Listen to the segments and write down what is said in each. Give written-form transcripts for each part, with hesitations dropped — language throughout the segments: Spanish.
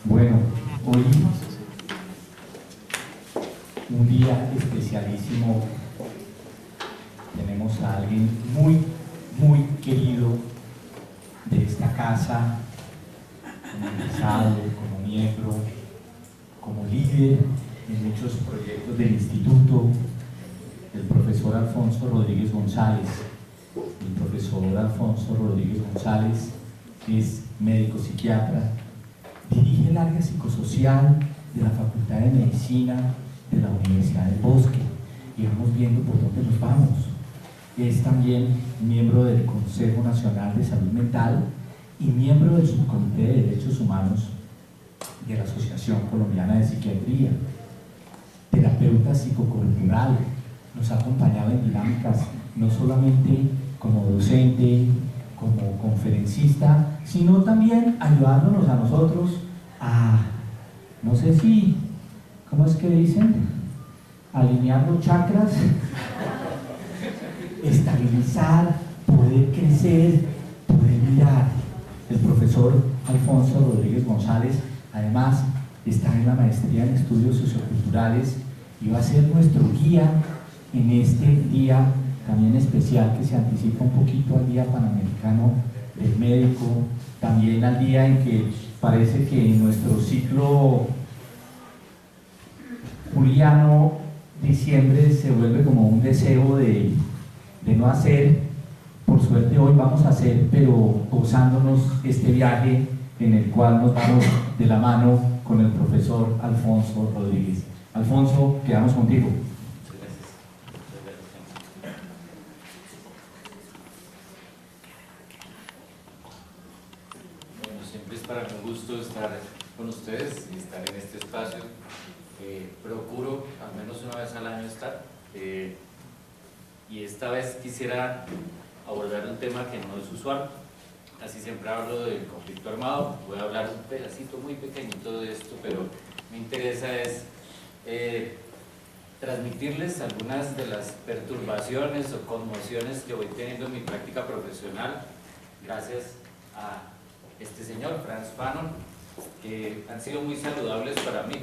Bueno, hoy un día especialísimo. Tenemos a alguien muy querido de esta casa, como empresario, como miembro, como líder en muchos proyectos del instituto, el profesor Alfonso Rodríguez González. El profesor Alfonso Rodríguez González es médico psiquiatra, dirige el área psicosocial de la Facultad de Medicina de la Universidad del Bosque, y vamos viendo por dónde nos vamos. Es también miembro del Consejo Nacional de Salud Mental y miembro del Subcomité de Derechos Humanos de la Asociación Colombiana de Psiquiatría. Terapeuta psicocultural, nos ha acompañado en dinámicas no solamente como docente, como conferencista, sino también ayudándonos a nosotros a, no sé si, ¿cómo es que dicen? Alinear los chakras, estabilizar, poder crecer, poder mirar. El profesor Alfonso Rodríguez González, además, está en la maestría en estudios socioculturales y va a ser nuestro guía en este día también especial que se anticipa un poquito al Día Panamericano del Médico, también al día en que parece que en nuestro ciclo juliano diciembre se vuelve como un deseo de no hacer. Por suerte hoy vamos a hacer, pero gozándonos este viaje en el cual nos vamos de la mano con el profesor Alfonso Rodríguez. Alfonso, quedamos contigo. Para mí un gusto estar con ustedes y estar en este espacio. Procuro al menos una vez al año estar, y esta vez quisiera abordar un tema que no es usual. Casi siempre hablo del conflicto armado. Voy a hablar un pedacito muy pequeñito de esto, pero me interesa es transmitirles algunas de las perturbaciones o conmociones que voy teniendo en mi práctica profesional gracias a este señor, Frantz Fanon, que han sido muy saludables para mí.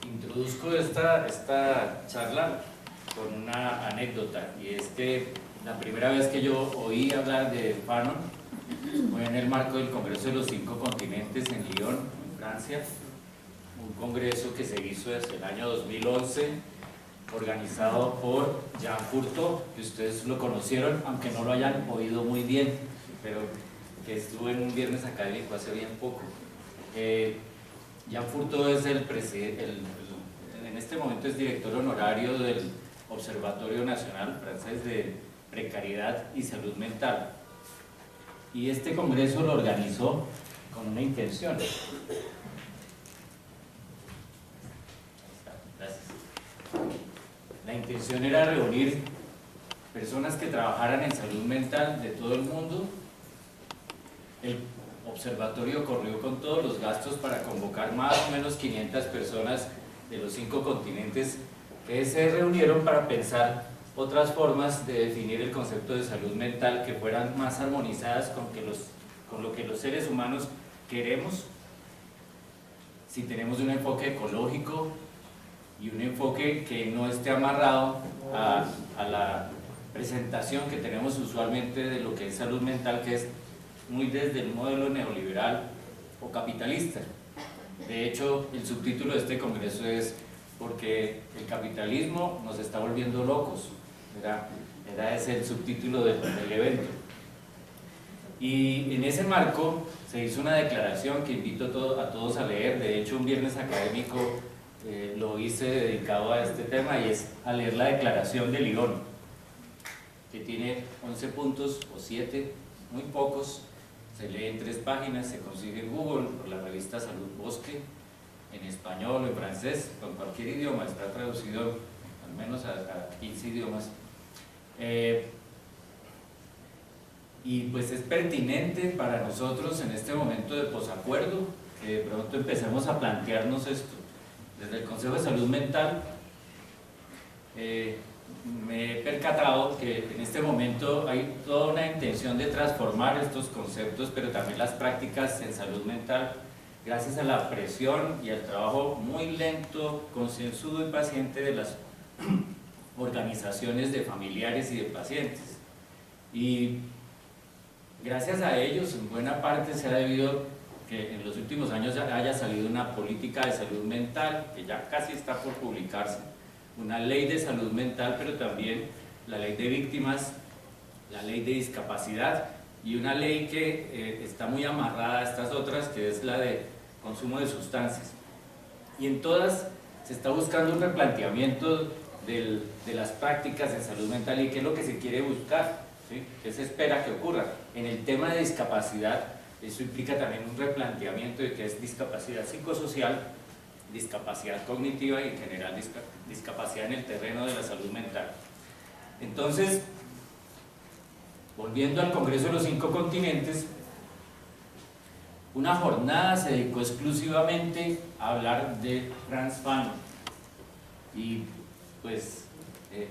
Introduzco esta charla con una anécdota, y es que la primera vez que yo oí hablar de Fanon fue en el marco del Congreso de los 5 Continentes en Lyon, en Francia, un congreso que se hizo desde el año 2011, organizado por Jean Furto, que ustedes lo conocieron, aunque no lo hayan oído muy bien, pero que estuvo en un viernes académico hace bien poco. Jean Furto es en este momento es director honorario del Observatorio Nacional Francés de Precariedad y Salud Mental. Y este congreso lo organizó con una intención. Gracias. La intención era reunir personas que trabajaran en salud mental de todo el mundo. El observatorio corrió con todos los gastos para convocar más o menos 500 personas de los 5 continentes que se reunieron para pensar otras formas de definir el concepto de salud mental que fueran más armonizadas con lo que los seres humanos queremos, si tenemos un enfoque ecológico y un enfoque que no esté amarrado a la presentación que tenemos usualmente de lo que es salud mental, que es muy desde el modelo neoliberal o capitalista. De hecho, el subtítulo de este congreso es "Porque el capitalismo nos está volviendo locos". Era ese el subtítulo del evento. Y en ese marco se hizo una declaración que invito a todos a leer. De hecho, un viernes académico lo hice dedicado a este tema, y es a leer la Declaración de Lyon, que tiene 11 puntos o 7, muy pocos. Se lee en 3 páginas, se consigue en Google por la revista Salud Bosque, en español o en francés, con cualquier idioma. Está traducido al menos a 15 idiomas. Y pues es pertinente para nosotros en este momento de posacuerdo que de pronto empecemos a plantearnos esto. desde el Consejo de Salud Mental me he percatado que en este momento hay toda una intención de transformar estos conceptos, pero también las prácticas en salud mental, gracias a la presión y al trabajo muy lento, concienzudo y paciente de las organizaciones de familiares y de pacientes. Y gracias a ellos, en buena parte se ha debido que en los últimos años haya salido una política de salud mental, que ya casi está por publicarse, una ley de salud mental, pero también la ley de víctimas, la ley de discapacidad y una ley que está muy amarrada a estas otras, que es la de consumo de sustancias. Y en todas se está buscando un replanteamiento de las prácticas en salud mental y qué es lo que se quiere buscar, ¿sí? ¿Qué se espera que ocurra? En el tema de discapacidad, eso implica también un replanteamiento de qué es discapacidad psicosocial, discapacidad cognitiva y en general discapacidad en el terreno de la salud mental. Entonces, volviendo al Congreso de los 5 Continentes, una jornada se dedicó exclusivamente a hablar de Frantz Fanon y pues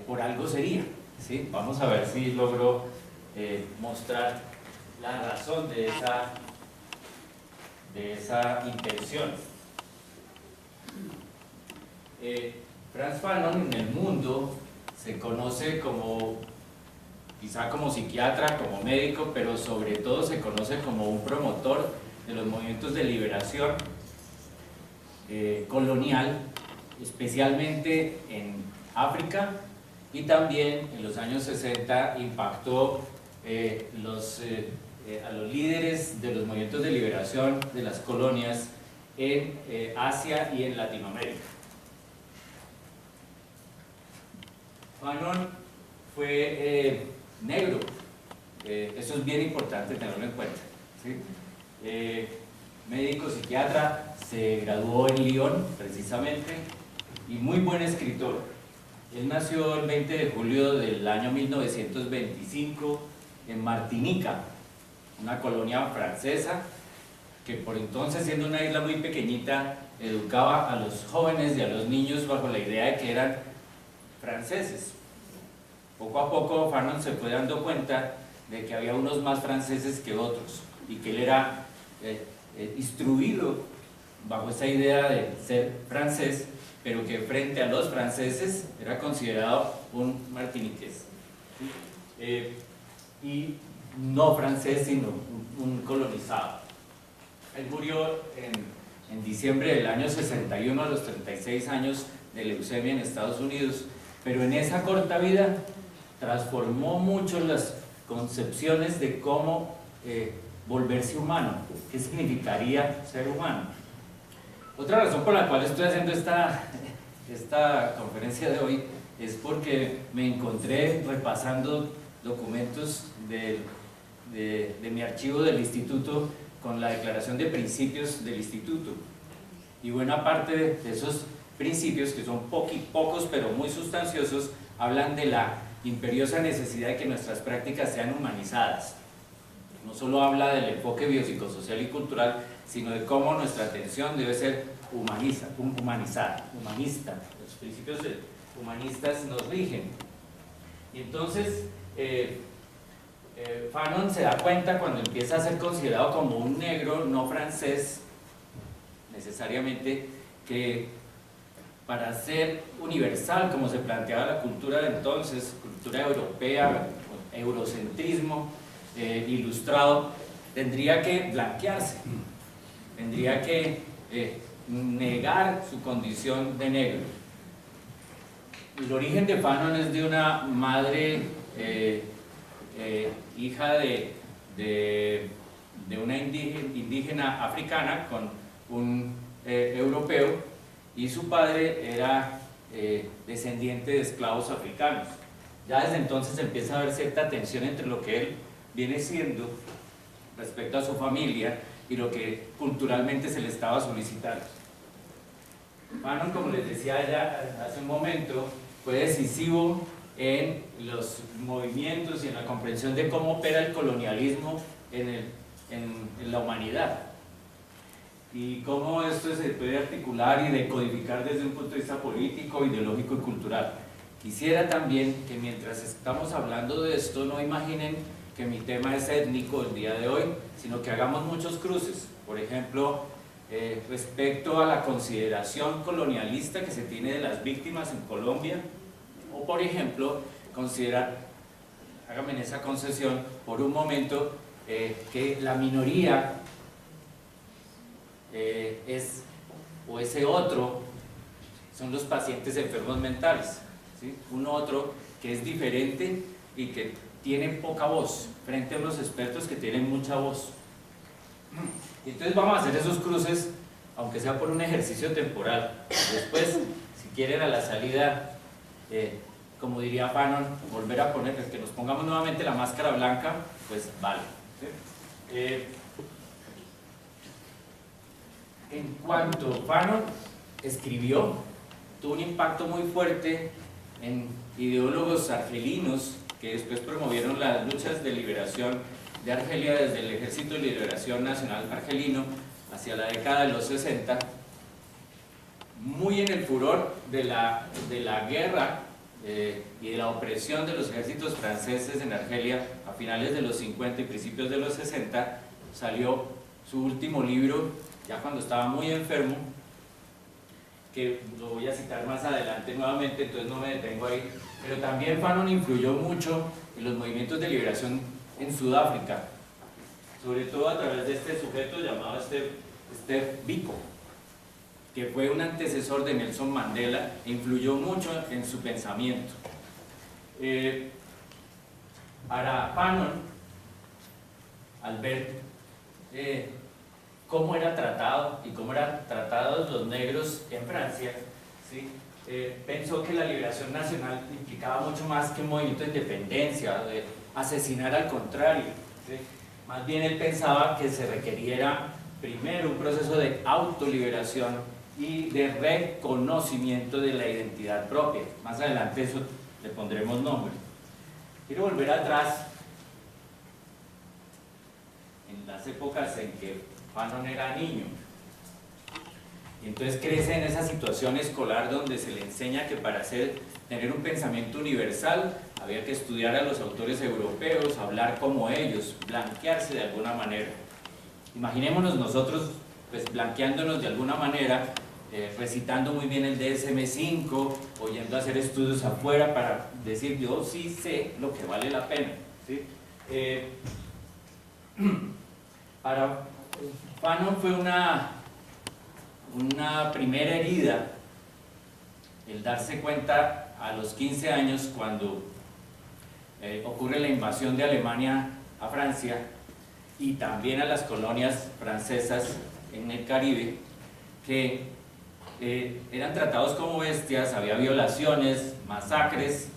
por algo sería, ¿sí? Vamos a ver si logro mostrar la razón de esa intención. Frantz Fanon en el mundo se conoce como, quizá como psiquiatra, como médico, pero sobre todo se conoce como un promotor de los movimientos de liberación colonial, especialmente en África, y también en los años 60 impactó a los líderes de los movimientos de liberación de las colonias en Asia y en Latinoamérica. Fanon fue negro, eso es bien importante tenerlo en cuenta, ¿sí? Médico psiquiatra, se graduó en Lyon precisamente y muy buen escritor. Él nació el 20 de julio del año 1925 en Martinica, una colonia francesa que por entonces, siendo una isla muy pequeñita, educaba a los jóvenes y a los niños bajo la idea de que eran franceses. Poco a poco Fanon se fue dando cuenta de que había unos más franceses que otros y que él era instruido bajo esa idea de ser francés, pero que frente a los franceses era considerado un martiniqués, ¿sí? Y no francés, sino un colonizado. Él murió en diciembre del año 61 a los 36 años de leucemia en Estados Unidos, pero en esa corta vida transformó mucho las concepciones de cómo volverse humano, qué significaría ser humano. Otra razón por la cual estoy haciendo esta conferencia de hoy es porque me encontré repasando documentos de mi archivo del instituto con la declaración de principios del instituto, y buena parte de esos principios, que son pocos pero muy sustanciosos, hablan de la imperiosa necesidad de que nuestras prácticas sean humanizadas. No solo habla del enfoque biopsicosocial y cultural, sino de cómo nuestra atención debe ser humanista. Los principios humanistas nos rigen. Y entonces Fanon se da cuenta, cuando empieza a ser considerado como un negro no francés necesariamente, que para ser universal, como se planteaba la cultura de entonces, cultura europea, eurocentrismo ilustrado, tendría que blanquearse, tendría que negar su condición de negro. El origen de Fanon es de una madre hija de una indígena africana con un europeo, y su padre era descendiente de esclavos africanos. Ya desde entonces empieza a haber cierta tensión entre lo que él viene siendo respecto a su familia y lo que culturalmente se le estaba solicitando. Fanon, como les decía ya hace un momento, fue decisivo en los movimientos y en la comprensión de cómo opera el colonialismo en la humanidad. y cómo esto se puede articular y decodificar desde un punto de vista político, ideológico y cultural. Quisiera también que mientras estamos hablando de esto no imaginen que mi tema es étnico el día de hoy, sino que hagamos muchos cruces. Por ejemplo, respecto a la consideración colonialista que se tiene de las víctimas en Colombia, o por ejemplo, considerar, hágame esa concesión por un momento, que la minoría o ese otro son los pacientes enfermos mentales, ¿sí? Un otro que es diferente y que tiene poca voz frente a unos expertos que tienen mucha voz. Entonces vamos a hacer esos cruces, aunque sea por un ejercicio temporal. Después, si quieren a la salida, como diría Fanon, volver a poner, que nos pongamos nuevamente la máscara blanca, pues vale, ¿sí? En cuanto Fanon escribió, tuvo un impacto muy fuerte en ideólogos argelinos que después promovieron las luchas de liberación de Argelia desde el Ejército de Liberación Nacional Argelino hacia la década de los 60, muy en el furor de la guerra y de la opresión de los ejércitos franceses en Argelia a finales de los 50 y principios de los 60, salió su último libro, ya cuando estaba muy enfermo, que lo voy a citar más adelante nuevamente, entonces no me detengo ahí, pero también Fanon influyó mucho en los movimientos de liberación en Sudáfrica, sobre todo a través de este sujeto llamado Steve Biko, que fue un antecesor de Nelson Mandela e influyó mucho en su pensamiento. Para Fanon, al ver cómo era tratado y cómo eran tratados los negros en Francia, ¿sí? Pensó que la liberación nacional implicaba mucho más que un movimiento de independencia, de asesinar al contrario, ¿sí? Más bien él pensaba que se requeriera primero un proceso de autoliberación y de reconocimiento de la identidad propia. Más adelante eso le pondremos nombre. Quiero volver atrás en las épocas en que Fanon era niño, y entonces crece en esa situación escolar donde se le enseña que para tener un pensamiento universal había que estudiar a los autores europeos, hablar como ellos, blanquearse de alguna manera. Imaginémonos nosotros pues blanqueándonos de alguna manera, recitando muy bien el DSM-5 o yendo a hacer estudios afuera para decir yo sí sé lo que vale la pena, ¿sí? Para Fanon fue una primera herida el darse cuenta a los 15 años cuando ocurre la invasión de Alemania a Francia y también a las colonias francesas en el Caribe, que eran tratados como bestias, había violaciones, masacres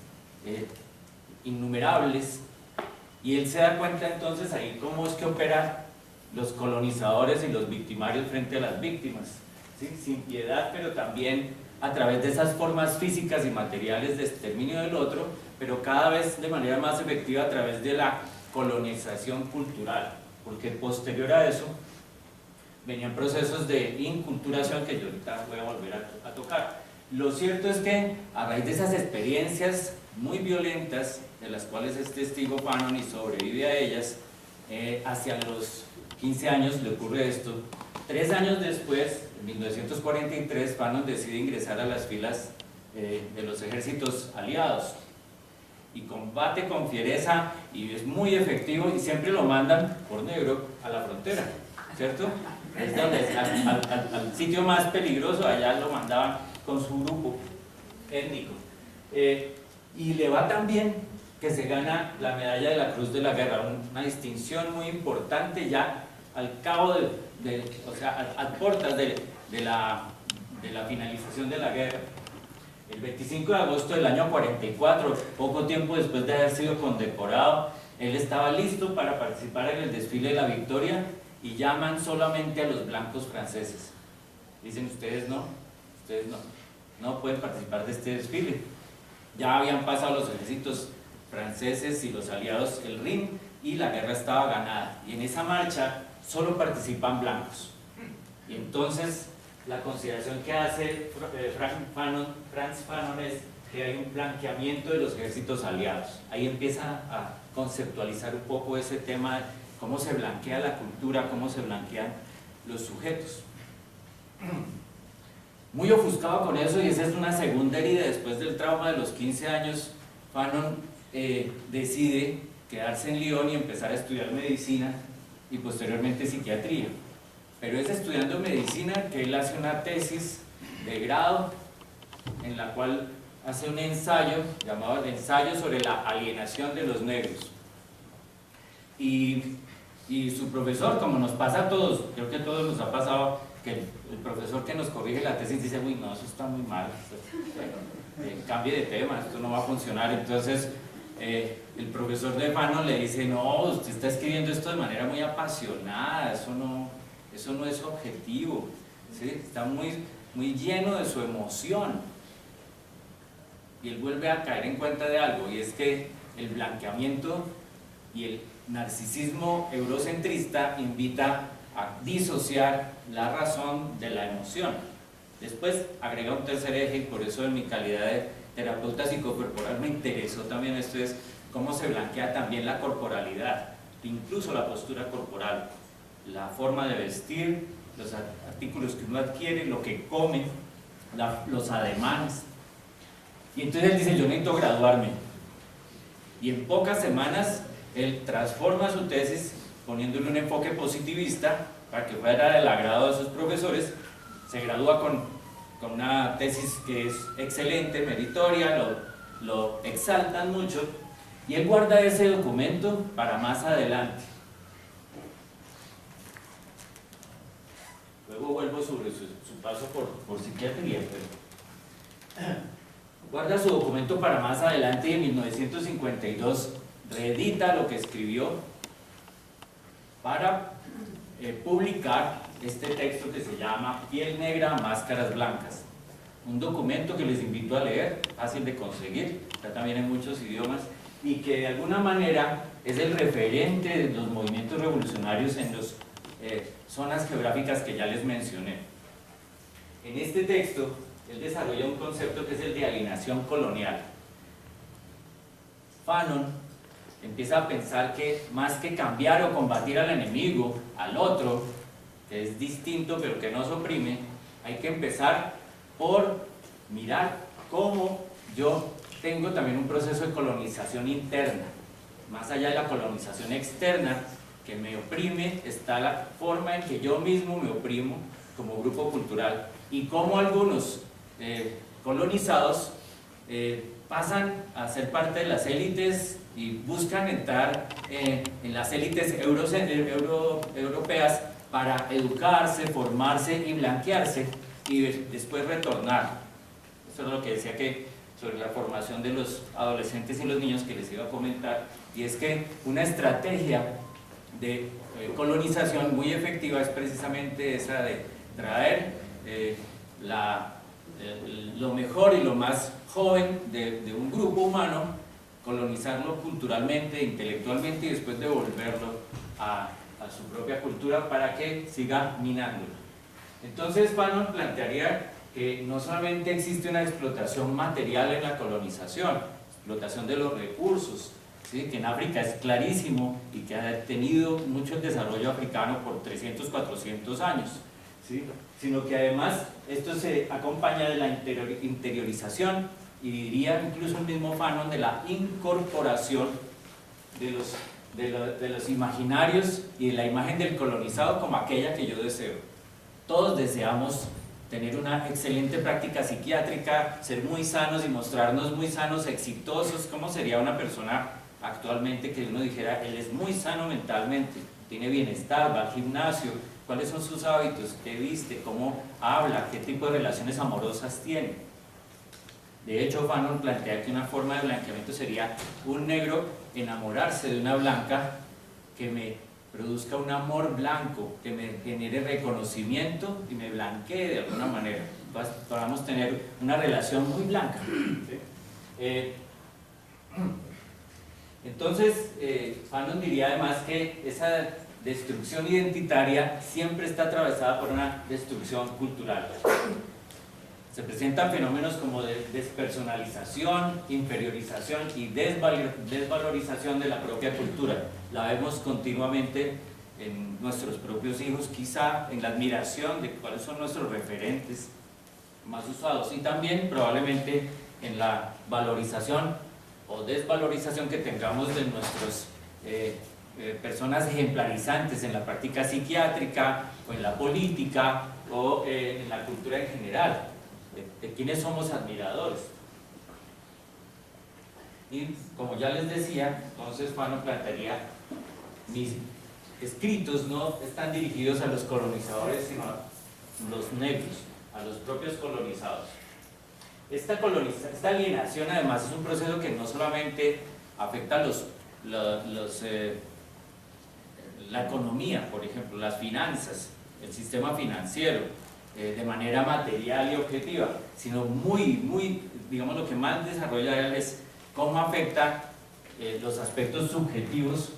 innumerables, y él se da cuenta entonces ahí cómo es que operan los colonizadores y los victimarios frente a las víctimas, ¿sí? Sin piedad, pero también a través de esas formas físicas y materiales de exterminio del otro, pero cada vez de manera más efectiva a través de la colonización cultural, porque posterior a eso venían procesos de inculturación que yo ahorita voy a volver a tocar. Lo cierto es que a raíz de esas experiencias muy violentas, de las cuales es testigo Fanon y sobrevive a ellas, hacia los 15 años le ocurre esto. 3 años después, en 1943, Fanon decide ingresar a las filas de los ejércitos aliados y combate con fiereza y es muy efectivo, y siempre lo mandan por negro a la frontera, ¿cierto? Es donde, al sitio más peligroso, allá lo mandaban con su grupo étnico. Y le va tan bien que se gana la medalla de la Cruz de la Guerra, una distinción muy importante ya al cabo o sea, a puertas de la finalización de la guerra. El 25 de agosto del año 44, poco tiempo después de haber sido condecorado, él estaba listo para participar en el desfile de la victoria y llaman solamente a los blancos franceses. Dicen ustedes no pueden participar de este desfile. Ya habían pasado los ejércitos franceses y los aliados el Rin y la guerra estaba ganada. Y en esa marcha solo participan blancos. Y entonces la consideración que hace Franz Fanon es que hay un blanqueamiento de los ejércitos aliados. Ahí empieza a conceptualizar un poco ese tema de cómo se blanquea la cultura, cómo se blanquean los sujetos. Muy ofuscado con eso, y esa es una segunda herida. Después del trauma de los 15 años, Fanon decide quedarse en Lyon y empezar a estudiar medicina y posteriormente psiquiatría. Pero es estudiando medicina que él hace una tesis de grado en la cual hace un ensayo llamado el ensayo sobre la alienación de los negros. Y su profesor, como nos pasa a todos, creo que a todos nos ha pasado, que el profesor que nos corrige la tesis dice: uy, no, eso está muy mal, cambie de tema, esto no va a funcionar. Entonces el profesor de Fanon le dice: no, usted está escribiendo esto de manera muy apasionada, eso no es objetivo, ¿sí? Está muy lleno de su emoción. Y él vuelve a caer en cuenta de algo, y es que el blanqueamiento y el narcisismo eurocentrista invita a disociar la razón de la emoción. Después agrega un tercer eje, y por eso en mi calidad de terapeuta psicocorporal me interesó también esto, es cómo se blanquea también la corporalidad, incluso la postura corporal, la forma de vestir, los artículos que uno adquiere, lo que come, los ademanes. Y entonces él dice: yo necesito graduarme. Y en pocas semanas él transforma su tesis poniéndole un enfoque positivista para que fuera del agrado de sus profesores. Se gradúa con una tesis que es excelente, meritoria, lo exaltan mucho, y él guarda ese documento para más adelante. Luego vuelvo sobre su paso por psiquiatría, pero guarda su documento para más adelante, y en 1952 reedita lo que escribió para publicar este texto que se llama Piel Negra, Máscaras Blancas. Un documento que les invito a leer, fácil de conseguir, está también en muchos idiomas, y que de alguna manera es el referente de los movimientos revolucionarios en las zonas geográficas que ya les mencioné. En este texto, él desarrolla un concepto que es el de alienación colonial. Fanon empieza a pensar que más que cambiar o combatir al enemigo, al otro, que es distinto pero que nos oprime, hay que empezar por mirar cómo yo tengo también un proceso de colonización interna. Más allá de la colonización externa que me oprime, está la forma en que yo mismo me oprimo como grupo cultural, y cómo algunos colonizados pasan a ser parte de las élites y buscan entrar en las élites europeas para educarse, formarse y blanquearse, y después retornar. Eso es lo que decía que sobre la formación de los adolescentes y los niños, que les iba a comentar, y es que una estrategia de colonización muy efectiva es precisamente esa de traer lo mejor y lo más joven de un grupo humano, colonizarlo culturalmente, intelectualmente, y después devolverlo a su propia cultura para que siga minándolo. Entonces Fanon plantearía que no solamente existe una explotación material en la colonización, explotación de los recursos, ¿sí?, que en África es clarísimo y que ha tenido mucho el desarrollo africano por 300, 400 años, ¿sí?, sino que además esto se acompaña de la interiorización, y diría incluso el mismo Fanon, de la incorporación de los imaginarios y de la imagen del colonizado como aquella que yo deseo. Todos deseamos tener una excelente práctica psiquiátrica, ser muy sanos y mostrarnos muy sanos, exitosos. ¿Cómo sería una persona actualmente que uno dijera: él es muy sano mentalmente, tiene bienestar, va al gimnasio? ¿Cuáles son sus hábitos? ¿Qué viste? ¿Cómo habla? ¿Qué tipo de relaciones amorosas tiene? De hecho, Fanon plantea que una forma de blanqueamiento sería un negro enamorarse de una blanca que me produzca un amor blanco, que me genere reconocimiento y me blanquee de alguna manera. Podamos tener una relación muy blanca, ¿sí? Entonces, Fanon diría además que esa destrucción identitaria siempre está atravesada por una destrucción cultural. Se presentan fenómenos como de despersonalización, inferiorización y desvalorización de la propia cultura. La vemos continuamente en nuestros propios hijos, quizá en la admiración de cuáles son nuestros referentes más usados, y también probablemente en la valorización o desvalorización que tengamos de nuestros personas ejemplarizantes en la práctica psiquiátrica o en la política o en la cultura en general, de quienes somos admiradores. Y como ya les decía, entonces Fanon plantearía: mis escritos no están dirigidos a los colonizadores, sino a los negros, a los propios colonizados. Esta alienación además es un proceso que no solamente afecta a la economía, por ejemplo, las finanzas, el sistema financiero, de manera material y objetiva, sino digamos, lo que más desarrolla él es cómo afecta los aspectos subjetivos,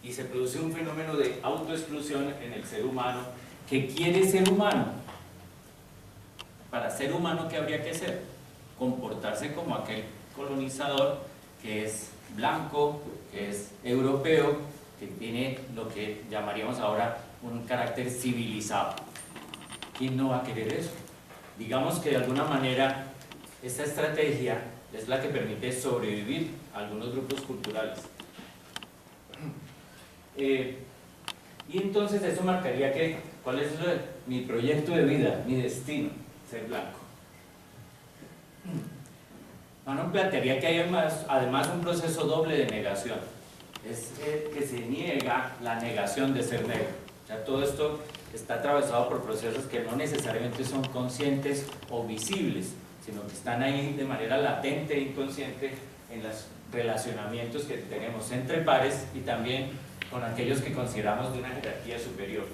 y se produce un fenómeno de autoexclusión en el ser humano que quiere ser humano. Para ser humano, ¿qué habría que ser? Comportarse como aquel colonizador que es blanco, que es europeo, que tiene lo que llamaríamos ahora un carácter civilizado. ¿Quién no va a querer eso? Digamos que de alguna manera esta estrategia es la que permite sobrevivir a algunos grupos culturales. Y entonces eso marcaría cuál es mi proyecto de vida, mi destino: ser blanco. Fanon plantearía que hay además un proceso doble de negación. Es que se niega la negación de ser negro. O sea, todo esto está atravesado por procesos que no necesariamente son conscientes o visibles, sino que están ahí de manera latente e inconsciente en los relacionamientos que tenemos entre pares y también con aquellos que consideramos de una jerarquía superior.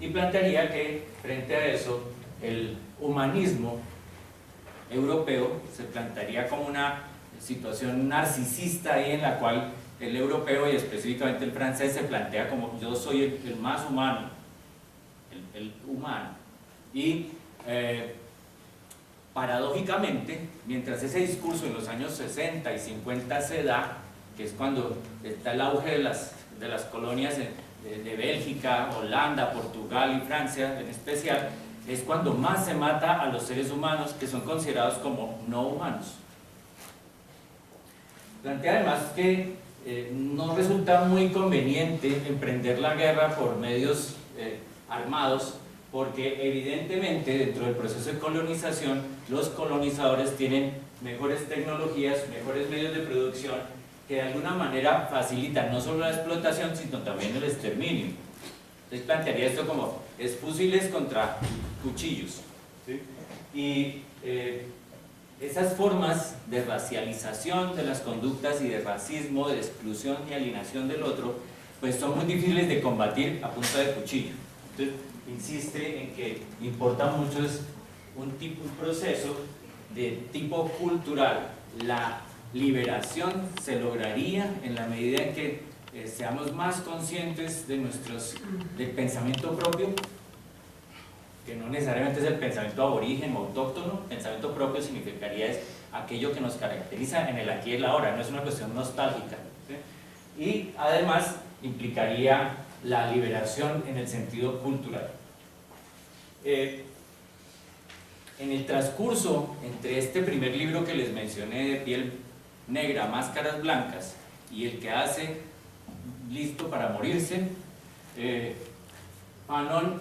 Y plantearía que frente a eso el humanismo europeo se plantearía como una situación narcisista ahí, en la cual el europeo y específicamente el francés se plantea como: yo soy el más humano, el humano. Y paradójicamente, mientras ese discurso en los años 60 y 50 se da, que es cuando está el auge de las colonias de Bélgica, Holanda, Portugal y Francia en especial, es cuando más se mata a los seres humanos que son considerados como no humanos. Plantea además que no resulta muy conveniente emprender la guerra por medios armados, porque evidentemente dentro del proceso de colonización los colonizadores tienen mejores tecnologías, mejores medios de producción, que de alguna manera facilitan no solo la explotación, sino también el exterminio. Entonces plantearía esto como: es fusiles contra cuchillos, ¿sí? Y esas formas de racialización de las conductas y de racismo, de exclusión y alienación del otro, pues son muy difíciles de combatir a punta de cuchillo. Entonces insiste en que importa mucho es un proceso de tipo cultural. La liberación se lograría en la medida en que seamos más conscientes del pensamiento propio, que no necesariamente es el pensamiento aborigen o autóctono. Pensamiento propio significaría es aquello que nos caracteriza en el aquí y el ahora, no es una cuestión nostálgica, ¿sí? Y además implicaría la liberación en el sentido cultural. En el transcurso entre este primer libro que les mencioné, de Piel Negra, Máscaras Blancas, y el que hace Listo para Morirse, Fanon,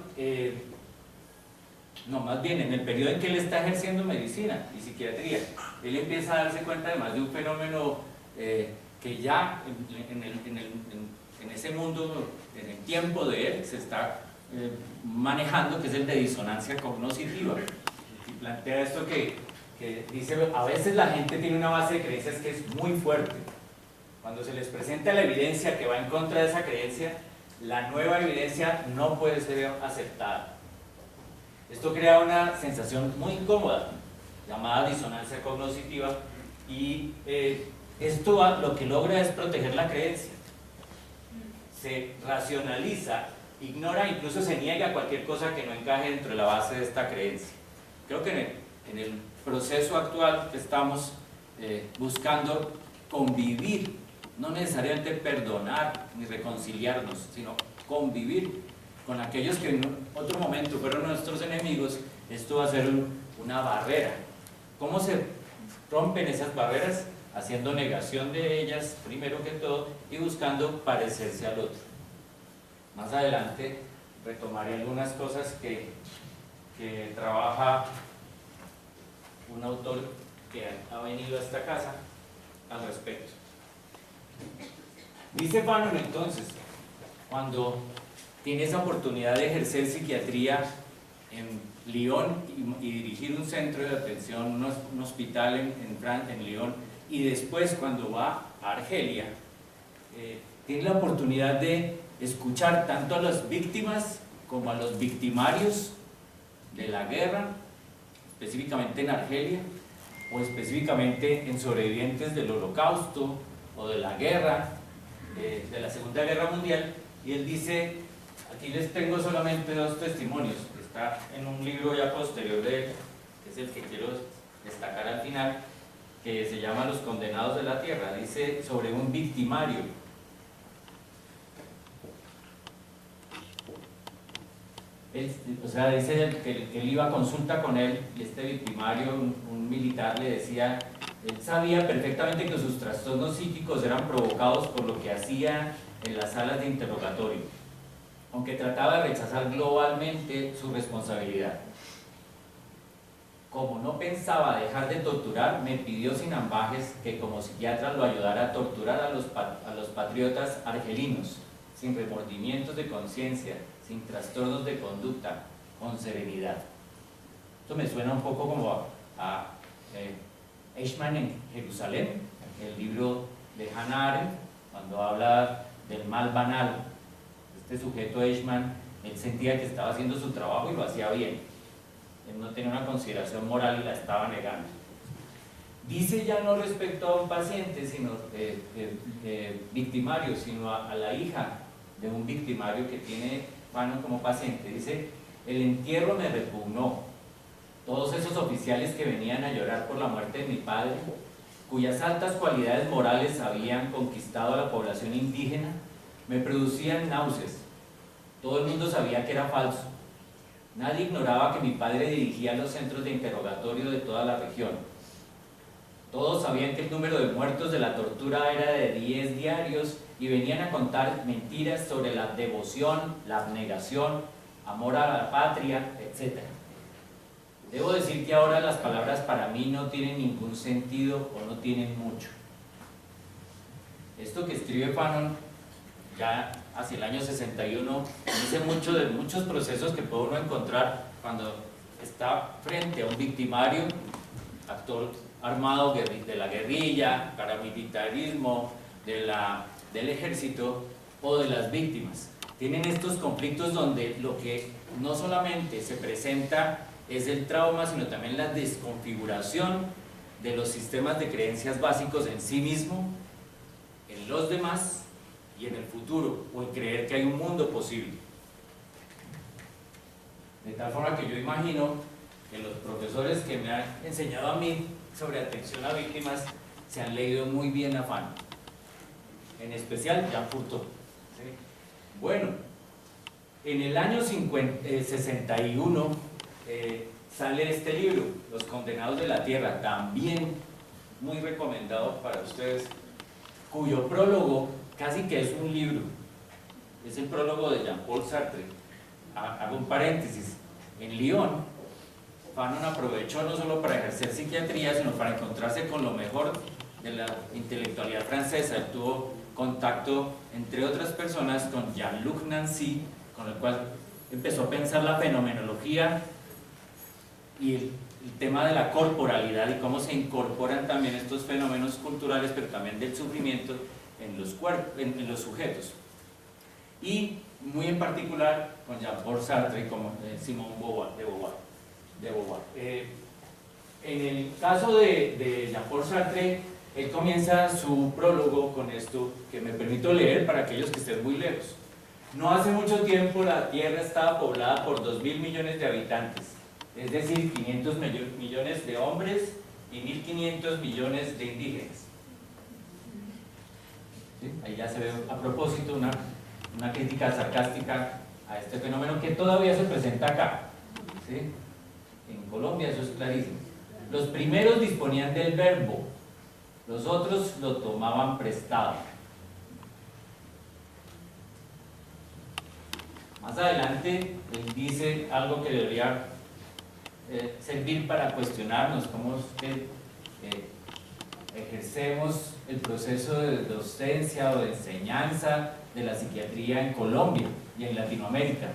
no, más bien en el periodo en que él está ejerciendo medicina y psiquiatría, él empieza a darse cuenta además de un fenómeno que ya en ese mundo, en el tiempo de él, se está manejando, que es el de disonancia cognitiva. Y plantea esto que dice: a veces la gente tiene una base de creencias que es muy fuerte. Cuando se les presenta la evidencia que va en contra de esa creencia, la nueva evidencia no puede ser aceptada. Esto crea una sensación muy incómoda, llamada disonancia cognitiva, y esto lo que logra es proteger la creencia. se racionaliza, ignora, incluso se niega a cualquier cosa que no encaje dentro de la base de esta creencia. Creo que en el proceso actual estamos buscando convivir, no necesariamente perdonar ni reconciliarnos, sino convivir con aquellos que en otro momento fueron nuestros enemigos. Esto va a ser una barrera. ¿Cómo se rompen esas barreras? Haciendo negación de ellas, primero que todo, y buscando parecerse al otro. Más adelante retomaré algunas cosas que trabaja un autor que ha venido a esta casa al respecto. Dice Fanon entonces, cuando tiene esa oportunidad de ejercer psiquiatría en Lyon y dirigir un centro de atención, un hospital en Lyon, y después cuando va a Argelia, tiene la oportunidad de escuchar tanto a las víctimas como a los victimarios de la guerra, específicamente en Argelia, o específicamente en sobrevivientes del Holocausto o de la guerra, de la Segunda Guerra Mundial. Y él dice, aquí les tengo solamente dos testimonios, que está en un libro ya posterior de él, que es el que quiero destacar al final, que se llama Los Condenados de la Tierra. Dice sobre un victimario. Dice que él iba a consulta con él, y este victimario, un militar, le decía, él sabía perfectamente que sus trastornos psíquicos eran provocados por lo que hacía en las salas de interrogatorio, aunque trataba de rechazar globalmente su responsabilidad. Como no pensaba dejar de torturar, me pidió sin ambajes que como psiquiatra lo ayudara a torturar a los patriotas argelinos, sin remordimientos de conciencia, sin trastornos de conducta, con serenidad. Esto me suena un poco como a Eichmann en Jerusalén, el libro de Hannah Arendt, cuando habla del mal banal. Este sujeto Eichmann, él sentía que estaba haciendo su trabajo y lo hacía bien. Él no tenía una consideración moral y la estaba negando. Dice ya no respecto a un paciente, sino victimario, sino a la hija de un victimario que tiene Fanon como paciente. Dice, el entierro me repugnó. Todos esos oficiales que venían a llorar por la muerte de mi padre, cuyas altas cualidades morales habían conquistado a la población indígena, me producían náuseas. Todo el mundo sabía que era falso. Nadie ignoraba que mi padre dirigía los centros de interrogatorio de toda la región. Todos sabían que el número de muertos de la tortura era de 10 diarios y venían a contar mentiras sobre la devoción, la abnegación, amor a la patria, etc. Debo decir que ahora las palabras para mí no tienen ningún sentido o no tienen mucho. Esto que escribe Fanon ya hacia el año 61 dice mucho de muchos procesos que puede uno encontrar cuando está frente a un victimario, actor armado de la guerrilla, paramilitarismo, del ejército o de las víctimas. Tienen estos conflictos donde lo que no solamente se presenta es el trauma, sino también la desconfiguración de los sistemas de creencias básicos en sí mismo, en los demás y en el futuro, o en creer que hay un mundo posible. De tal forma que yo imagino que los profesores que me han enseñado a mí sobre atención a víctimas se han leído muy bien a Fanon, en especial Jean Furtó. ¿Sí? Bueno, en el año 61 sale este libro, Los Condenados de la Tierra, también muy recomendado para ustedes, cuyo prólogo casi que es un libro, es el prólogo de Jean-Paul Sartre. Hago un paréntesis, en Lyon Fanon aprovechó no solo para ejercer psiquiatría, sino para encontrarse con lo mejor de la intelectualidad francesa. Él tuvo contacto, entre otras personas, con Jean-Luc Nancy, con el cual empezó a pensar la fenomenología y el tema de la corporalidad y cómo se incorporan también estos fenómenos culturales, pero también del sufrimiento en los cuerpos, en los sujetos. Y muy en particular con Jean-Paul Sartre y con Simone de Beauvoir. En el caso de Jean-Paul Sartre, Él comienza su prólogo con esto que me permito leer para aquellos que estén muy lejos. No hace mucho tiempo la Tierra estaba poblada por 2.000 millones de habitantes, es decir, 500 millones de hombres y 1.500 millones de indígenas. ¿Sí? Ahí ya se ve a propósito una crítica sarcástica a este fenómeno que todavía se presenta acá. ¿Sí? En Colombia eso es clarísimo. Los primeros disponían del verbo, los otros lo tomaban prestado. Más adelante él dice algo que debería servir para cuestionarnos cómo es que ejercemos el proceso de docencia o de enseñanza de la psiquiatría en Colombia y en Latinoamérica.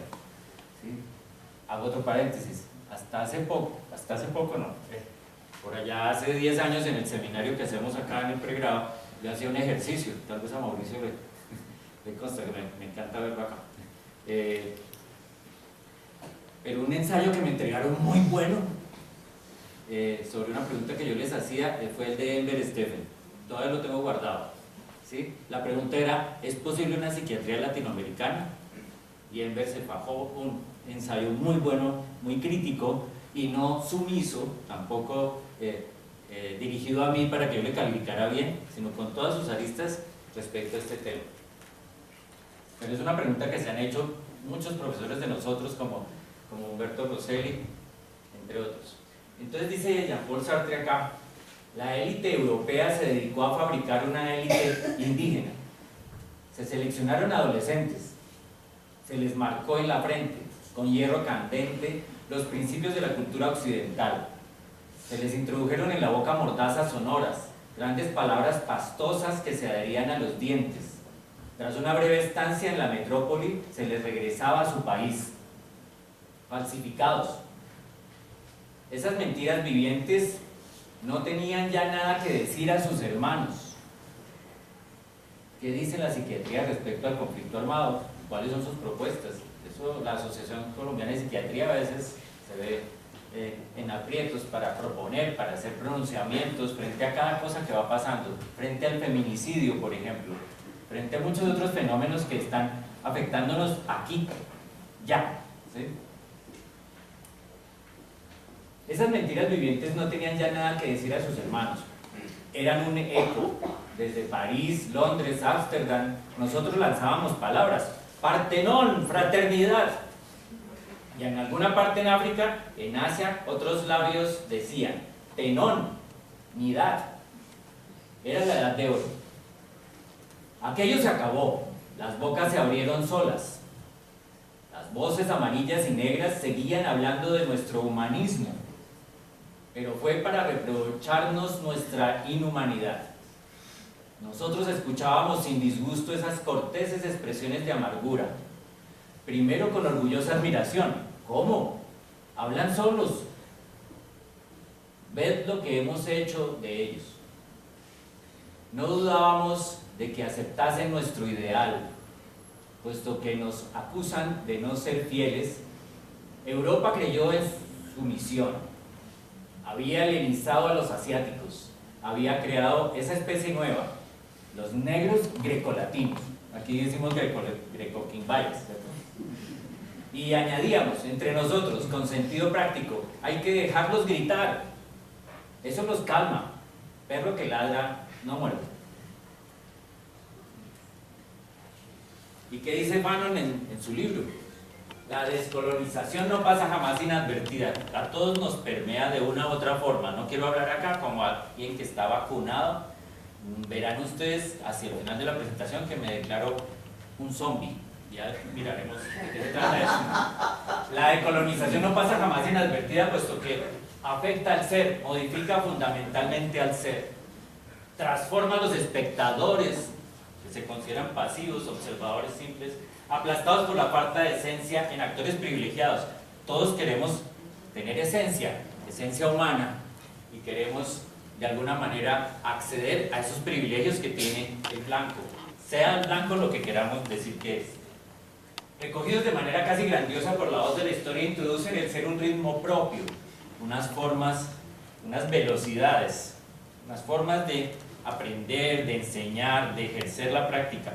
¿Sí? Hago otro paréntesis, hasta hace poco no, por allá hace 10 años en el seminario que hacemos acá en el pregrado, yo hacía un ejercicio, tal vez a Mauricio le consta que me encanta verlo acá. Pero un ensayo que me entregaron muy bueno sobre una pregunta que yo les hacía fue el de Enver Stephen, todavía lo tengo guardado. ¿Sí? La pregunta era, ¿es posible una psiquiatría latinoamericana? Y Enver se fajó un ensayo muy bueno, muy crítico y no sumiso, tampoco dirigido a mí para que yo le calificara bien, sino con todas sus aristas respecto a este tema. Pero es una pregunta que se han hecho muchos profesores de nosotros, como Humberto Rosselli, entre otros. Entonces dice Jean-Paul Sartre acá, la élite europea se dedicó a fabricar una élite indígena. Se seleccionaron adolescentes, se les marcó en la frente, con hierro candente, los principios de la cultura occidental. Se les introdujeron en la boca mordazas sonoras, grandes palabras pastosas que se adherían a los dientes. Tras una breve estancia en la metrópoli, se les regresaba a su país, falsificados. Esas mentiras vivientes no tenían ya nada que decir a sus hermanos. ¿Qué dice la psiquiatría respecto al conflicto armado? ¿Cuáles son sus propuestas? Eso, la Asociación Colombiana de Psiquiatría a veces se ve en aprietos para proponer, para hacer pronunciamientos frente a cada cosa que va pasando, frente al feminicidio, por ejemplo, frente a muchos otros fenómenos que están afectándonos aquí, ya. ¿Sí? Esas mentiras vivientes no tenían ya nada que decir a sus hermanos. Eran un eco. Desde París, Londres, Ámsterdam, nosotros lanzábamos palabras. Partenón, fraternidad. Y en alguna parte en África, en Asia, otros labios decían tenón, nidad. Era la edad de oro. Aquello se acabó. Las bocas se abrieron solas. Las voces amarillas y negras seguían hablando de nuestro humanismo, pero fue para reprocharnos nuestra inhumanidad. Nosotros escuchábamos sin disgusto esas corteses expresiones de amargura, primero con orgullosa admiración. ¿Cómo? Hablan solos. Ved lo que hemos hecho de ellos. No dudábamos de que aceptasen nuestro ideal, puesto que nos acusan de no ser fieles. Europa creyó en su misión. Había helenizado a los asiáticos, había creado esa especie nueva, los negros grecolatinos, aquí decimos greco-quimbayas, ¿cierto? Y añadíamos entre nosotros, con sentido práctico, hay que dejarlos gritar, eso los calma, perro que ladra no muerde. ¿Y qué dice Fanon en su libro? La descolonización no pasa jamás inadvertida, a todos nos permea de una u otra forma. No quiero hablar acá como alguien que está vacunado. Verán ustedes hacia el final de la presentación que me declaro un zombie. Ya miraremos de qué se trata eso. La decolonización no pasa jamás inadvertida, puesto que afecta al ser, modifica fundamentalmente al ser, transforma a los espectadores, que se consideran pasivos, observadores simples, aplastados por la falta de esencia, en actores privilegiados. Todos queremos tener esencia humana, y queremos de alguna manera acceder a esos privilegios que tiene el blanco, sea el blanco lo que queramos decir que es. Recogidos de manera casi grandiosa por la voz de la historia, introducen el ser un ritmo propio, unas formas, unas velocidades, unas formas de aprender, de enseñar, de ejercer la práctica.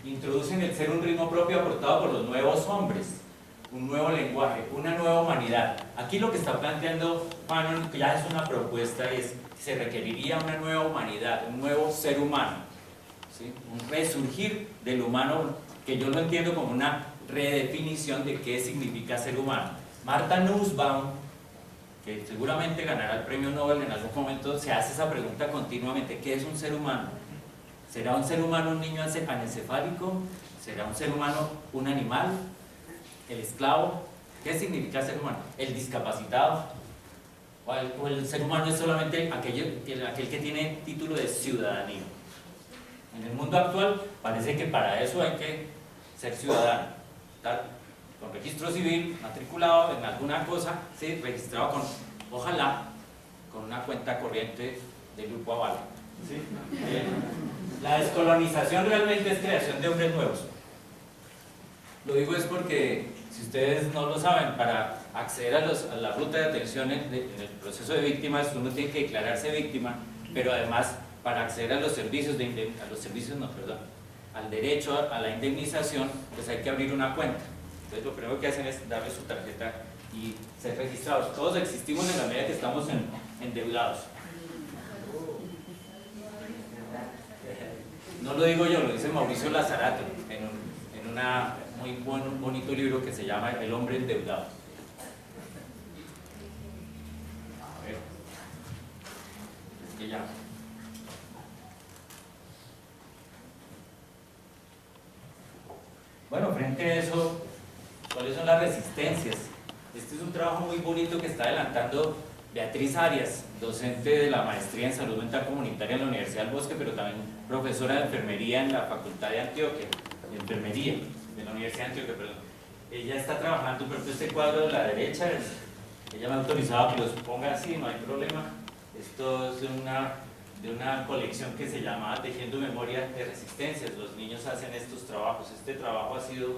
Introduce en el ser un ritmo propio aportado por los nuevos hombres, un nuevo lenguaje, una nueva humanidad. Aquí lo que está planteando Fanon ya es una propuesta, es que se requeriría una nueva humanidad, un nuevo ser humano, ¿sí? Un resurgir del humano, que yo lo entiendo como una redefinición de qué significa ser humano. Martha Nussbaum, que seguramente ganará el premio Nobel en algún momento, se hace esa pregunta continuamente: ¿qué es un ser humano? ¿Será un ser humano un niño anencefálico? ¿Será un ser humano un animal? ¿El esclavo? ¿Qué significa ser humano? ¿El discapacitado? ¿O el ser humano es solamente aquel que tiene título de ciudadanía? En el mundo actual parece que para eso hay que ser ciudadano, ¿tal? Con registro civil, matriculado en alguna cosa, ¿sí? Registrado con, ojalá, con una cuenta corriente del Grupo Aval, ¿sí? La descolonización realmente es creación de hombres nuevos. Lo digo es porque, si ustedes no lo saben, para acceder a la ruta de atención en el proceso de víctimas, uno tiene que declararse víctima, pero además, para acceder a los servicios al derecho a la indemnización, pues hay que abrir una cuenta. Entonces lo primero que hacen es darle su tarjeta y ser registrados. Todos existimos en la medida que estamos endeudados. No lo digo yo, lo dice Mauricio Lazarato en un bonito libro que se llama El hombre endeudado. A ver, es que ya. Bueno, frente a eso, ¿cuáles son las resistencias? Este es un trabajo muy bonito que está adelantando Beatriz Arias, docente de la maestría en salud mental comunitaria en la Universidad del Bosque, pero también profesora de enfermería en la Facultad de Antioquia, de enfermería de la Universidad de Antioquia, perdón. Ella está trabajando, por ejemplo, este cuadro de la derecha, ella me ha autorizado que los ponga así, no hay problema. Esto es de una colección que se llama Tejiendo Memoria de Resistencias. Los niños hacen estos trabajos. Este trabajo ha sido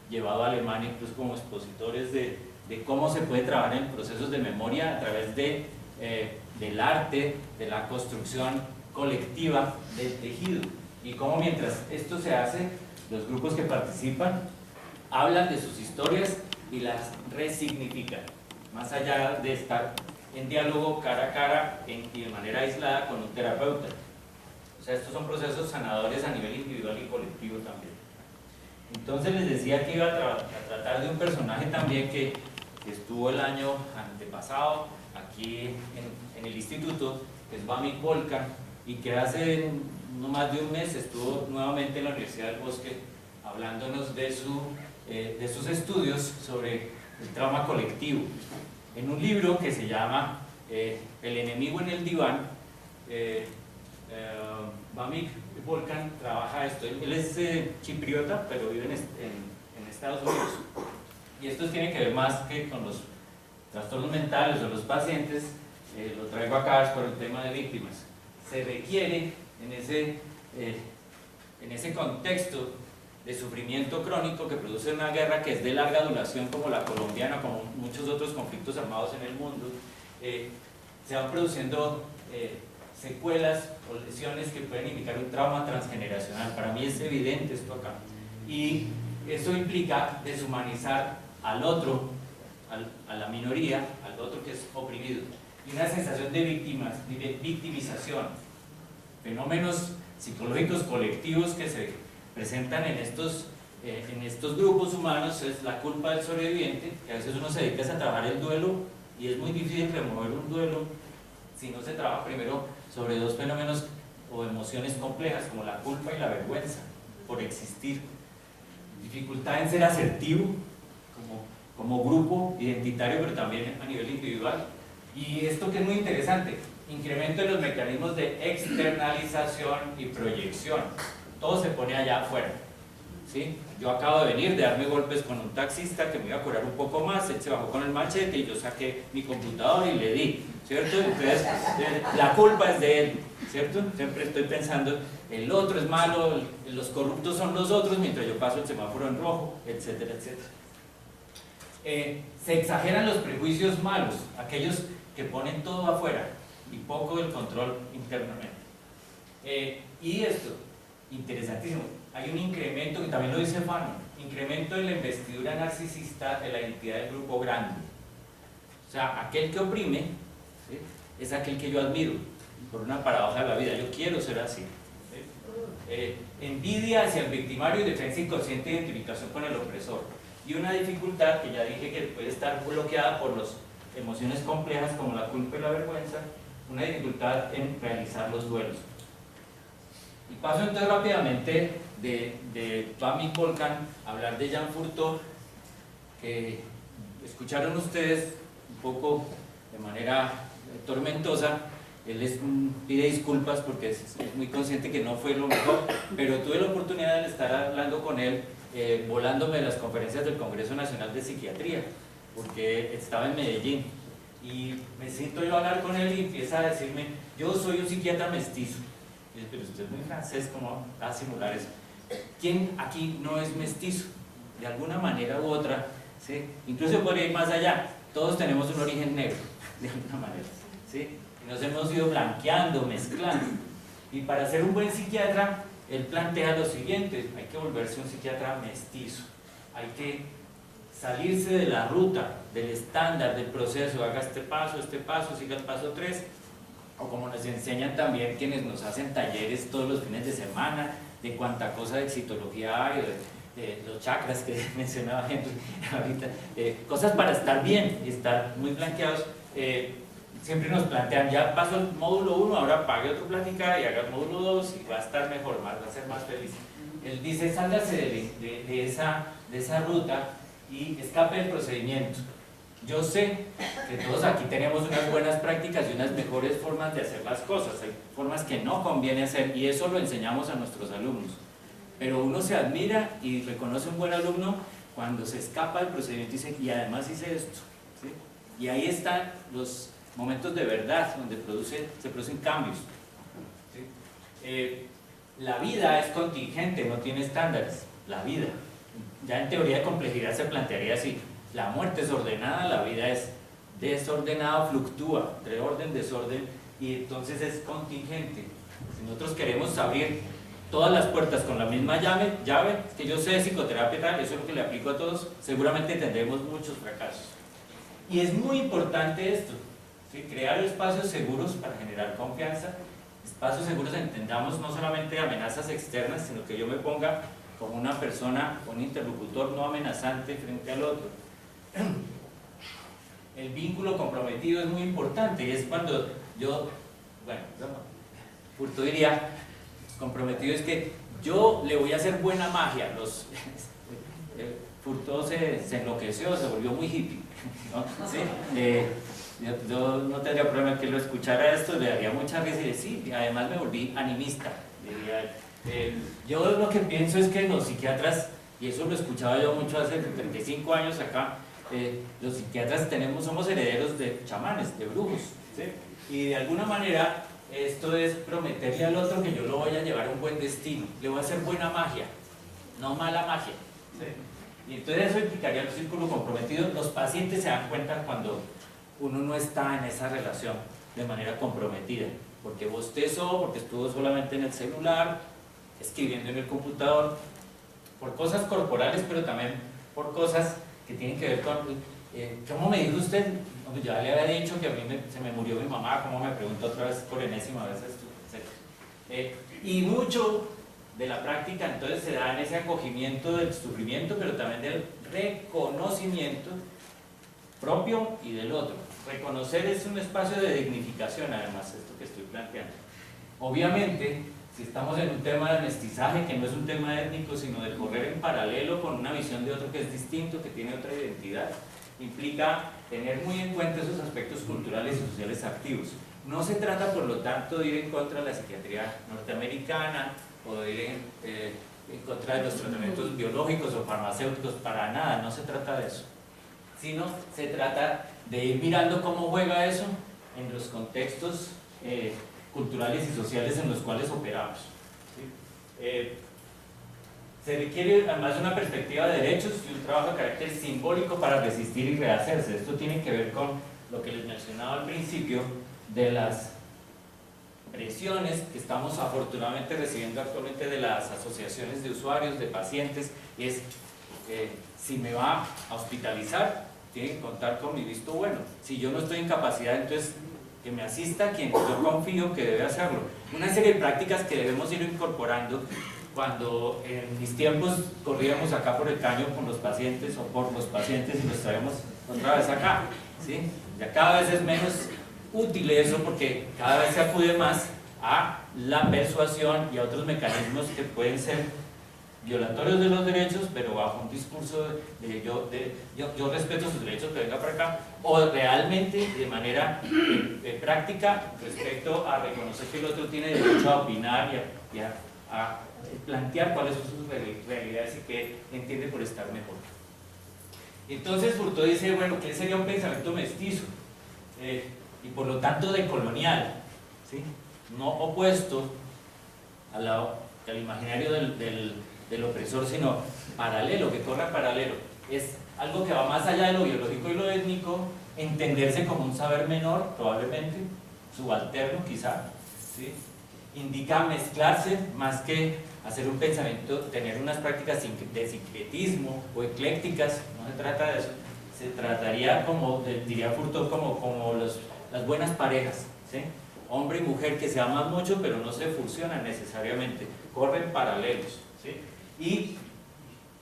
llevado a Alemania incluso como expositores de cómo se puede trabajar en procesos de memoria a través del arte, de la construcción colectiva del tejido, y cómo mientras esto se hace, los grupos que participan hablan de sus historias y las resignifican, más allá de estar en diálogo cara a cara y de manera aislada con un terapeuta. O sea, estos son procesos sanadores a nivel individual y colectivo también. Entonces les decía que iba a tratar de un personaje también que estuvo el año antepasado aquí en el instituto, que es Vamik Volkan, y que hace no más de un mes estuvo nuevamente en la Universidad del Bosque hablándonos de sus estudios sobre el trauma colectivo. En un libro que se llama El enemigo en el diván, Vamik Volkan trabaja esto. Él es chipriota, pero vive en Estados Unidos. Y esto tiene que ver más que con los trastornos mentales o los pacientes. Lo traigo acá es por el tema de víctimas. Se requiere en ese contexto de sufrimiento crónico que produce una guerra que es de larga duración, como la colombiana, como muchos otros conflictos armados en el mundo, se van produciendo secuelas o lesiones que pueden indicar un trauma transgeneracional. Para mí es evidente esto acá. Y eso implica deshumanizar al otro, a la minoría, al otro que es oprimido. Y una sensación de victimización. Fenómenos psicológicos colectivos que se presentan en estos grupos humanos es la culpa del sobreviviente, que a veces uno se dedica a trabajar el duelo y es muy difícil remover un duelo si no se trabaja primero sobre dos fenómenos o emociones complejas como la culpa y la vergüenza por existir, dificultad en ser asertivo como grupo identitario, pero también a nivel individual. Y esto que es muy interesante, incremento en los mecanismos de externalización y proyección. Todo se pone allá afuera, ¿sí? Yo acabo de venir de darme golpes con un taxista que me iba a cobrar un poco más, él se bajó con el machete y yo saqué mi computador y le di, ¿cierto? Entonces, la culpa es de él, ¿cierto? Siempre estoy pensando, el otro es malo, los corruptos son los otros, mientras yo paso el semáforo en rojo, etcétera, etcétera. Se exageran los prejuicios malos, aquellos que ponen todo afuera y poco del control internamente. Y esto, interesantísimo, hay un incremento, que también lo dice Fano, incremento en la investidura narcisista de la identidad del grupo grande. O sea, aquel que oprime, ¿sí?, es aquel que yo admiro, por una paradoja de la vida, yo quiero ser así. ¿Sí? Envidia hacia el victimario y defensa inconsciente de identificación con el opresor. Y una dificultad que ya dije que puede estar bloqueada por las emociones complejas como la culpa y la vergüenza, una dificultad en realizar los duelos. Y paso entonces rápidamente de Pammy Polkan a hablar de Jean Furtó, que escucharon ustedes un poco de manera tormentosa. Él pide disculpas porque es muy consciente que no fue lo mejor, pero tuve la oportunidad de estar hablando con él, volándome de las conferencias del Congreso Nacional de Psiquiatría, porque estaba en Medellín. Y me siento yo a hablar con él y empieza a decirme, yo soy un psiquiatra mestizo. Y yo, pero usted es muy francés, ¿cómo va a simular eso? ¿Quién aquí no es mestizo? De alguna manera u otra, ¿sí? Incluso podría ir más allá, todos tenemos un origen negro, de alguna manera, ¿sí? Y nos hemos ido blanqueando, mezclando. Y para ser un buen psiquiatra, él plantea lo siguiente, hay que volverse un psiquiatra mestizo, hay que salirse de la ruta, del estándar, del proceso, haga este paso, siga el paso 3, o como nos enseñan también quienes nos hacen talleres todos los fines de semana, de cuánta cosa de excitología hay, de los chakras que mencionaba Henry ahorita, cosas para estar bien y estar muy blanqueados. Siempre nos plantean, ya paso el módulo 1, ahora pague otro plática y haga el módulo 2 y va a estar mejor, va a ser más feliz. Él dice, sálgase de esa ruta y escape del procedimiento. Yo sé que todos aquí tenemos unas buenas prácticas y unas mejores formas de hacer las cosas, hay formas que no conviene hacer y eso lo enseñamos a nuestros alumnos, pero uno se admira y reconoce un buen alumno cuando se escapa del procedimiento y dice, y además hice esto, ¿sí? Y ahí están los momentos de verdad donde se producen cambios, ¿sí? La vida es contingente, no tiene estándares, la vida. Ya en teoría de complejidad se plantearía así, la muerte es ordenada, la vida es desordenada, fluctúa entre orden, desorden, y entonces es contingente. Si nosotros queremos abrir todas las puertas con la misma llave, que yo sé de psicoterapia tal, eso es lo que le aplico a todos, seguramente tendremos muchos fracasos. Y es muy importante esto, ¿sí? Crear espacios seguros para generar confianza, espacios seguros entendamos no solamente amenazas externas, sino que yo me ponga como una persona, un interlocutor no amenazante frente al otro. El vínculo comprometido es muy importante y es cuando Furtó diría, comprometido es que yo le voy a hacer buena magia. Furtó se enloqueció, se volvió muy hippie, ¿no? ¿Sí? Yo no tendría problema que lo escuchara esto, le daría mucha risa y decir, sí, además me volví animista, diría. Yo lo que pienso es que los psiquiatras, y eso lo escuchaba yo mucho hace 35 años acá, los psiquiatras somos herederos de chamanes, de brujos, ¿sí? Y de alguna manera esto es prometerle al otro que yo lo voy a llevar a un buen destino, le voy a hacer buena magia, no mala magia, ¿sí? Y entonces eso implicaría el círculo comprometido. Los pacientes se dan cuenta cuando uno no está en esa relación de manera comprometida, porque bostezó, porque estuvo solamente en el celular, escribiendo en el computador, por cosas corporales, pero también por cosas que tienen que ver con, ¿cómo me dijo usted? Ya le había dicho que a mí se me murió mi mamá, ¿cómo me preguntó otra vez por enésima vez esto? Y mucho de la práctica entonces se da en ese acogimiento del sufrimiento, pero también del reconocimiento propio y del otro. Reconocer es un espacio de dignificación, además, esto que estoy planteando. Obviamente, si estamos en un tema de mestizaje, que no es un tema étnico, sino de correr en paralelo con una visión de otro que es distinto, que tiene otra identidad, implica tener muy en cuenta esos aspectos culturales y sociales activos. No se trata, por lo tanto, de ir en contra de la psiquiatría norteamericana o de ir en contra de los tratamientos biológicos o farmacéuticos, para nada, no se trata de eso, sino se trata de ir mirando cómo juega eso en los contextos culturales y sociales en los cuales operamos, ¿sí? Se requiere además una perspectiva de derechos y un trabajo de carácter simbólico para resistir y rehacerse. Esto tiene que ver con lo que les mencionaba al principio de las presiones que estamos afortunadamente recibiendo actualmente de las asociaciones de usuarios, de pacientes, y es si me va a hospitalizar, tiene que contar con mi visto bueno. Si yo no estoy en capacidad, entonces que me asista quien yo confío que debe hacerlo. Una serie de prácticas que debemos ir incorporando. Cuando en mis tiempos corríamos acá por el caño con los pacientes o por los pacientes y los traemos otra vez acá, ¿sí? Ya cada vez es menos útil eso porque cada vez se acude más a la persuasión y a otros mecanismos que pueden ser violatorios de los derechos, pero bajo un discurso de yo respeto sus derechos, que venga para acá, o realmente de manera práctica respecto a reconocer que el otro tiene derecho a opinar y a plantear cuáles son sus realidades y qué entiende por estar mejor. Entonces Foucault dice, bueno, ¿qué sería un pensamiento mestizo? Y por lo tanto decolonial, ¿sí? No opuesto al imaginario del opresor, sino paralelo, que corra paralelo. Es algo que va más allá de lo biológico y lo étnico, entenderse como un saber menor, probablemente, subalterno quizá, ¿sí? Indica mezclarse más que hacer un pensamiento, tener unas prácticas de sincretismo o eclécticas, no se trata de eso, se trataría como, diría Foucault, como las buenas parejas, ¿sí? Hombre y mujer que se aman mucho pero no se fusionan necesariamente, corren paralelos, ¿sí? Y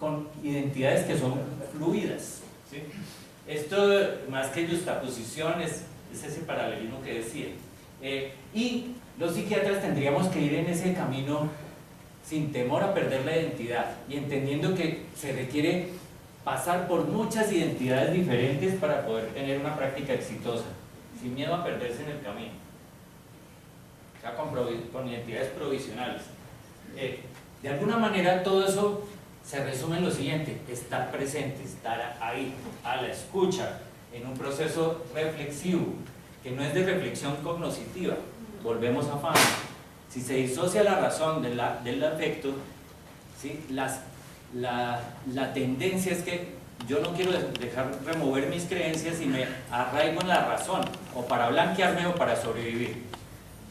con identidades que son fluidas, ¿sí? Esto más que juxtaposición es ese paralelismo que decía. Y los psiquiatras tendríamos que ir en ese camino sin temor a perder la identidad y entendiendo que se requiere pasar por muchas identidades diferentes para poder tener una práctica exitosa, sin miedo a perderse en el camino, o sea, con identidades provisionales. De alguna manera todo eso se resume en lo siguiente: estar presente, estar ahí, a la escucha, en un proceso reflexivo, que no es de reflexión cognoscitiva. Volvemos a Fanon. Si se disocia la razón del afecto, ¿sí? La tendencia es que yo no quiero dejar remover mis creencias y me arraigo en la razón, o para blanquearme o para sobrevivir.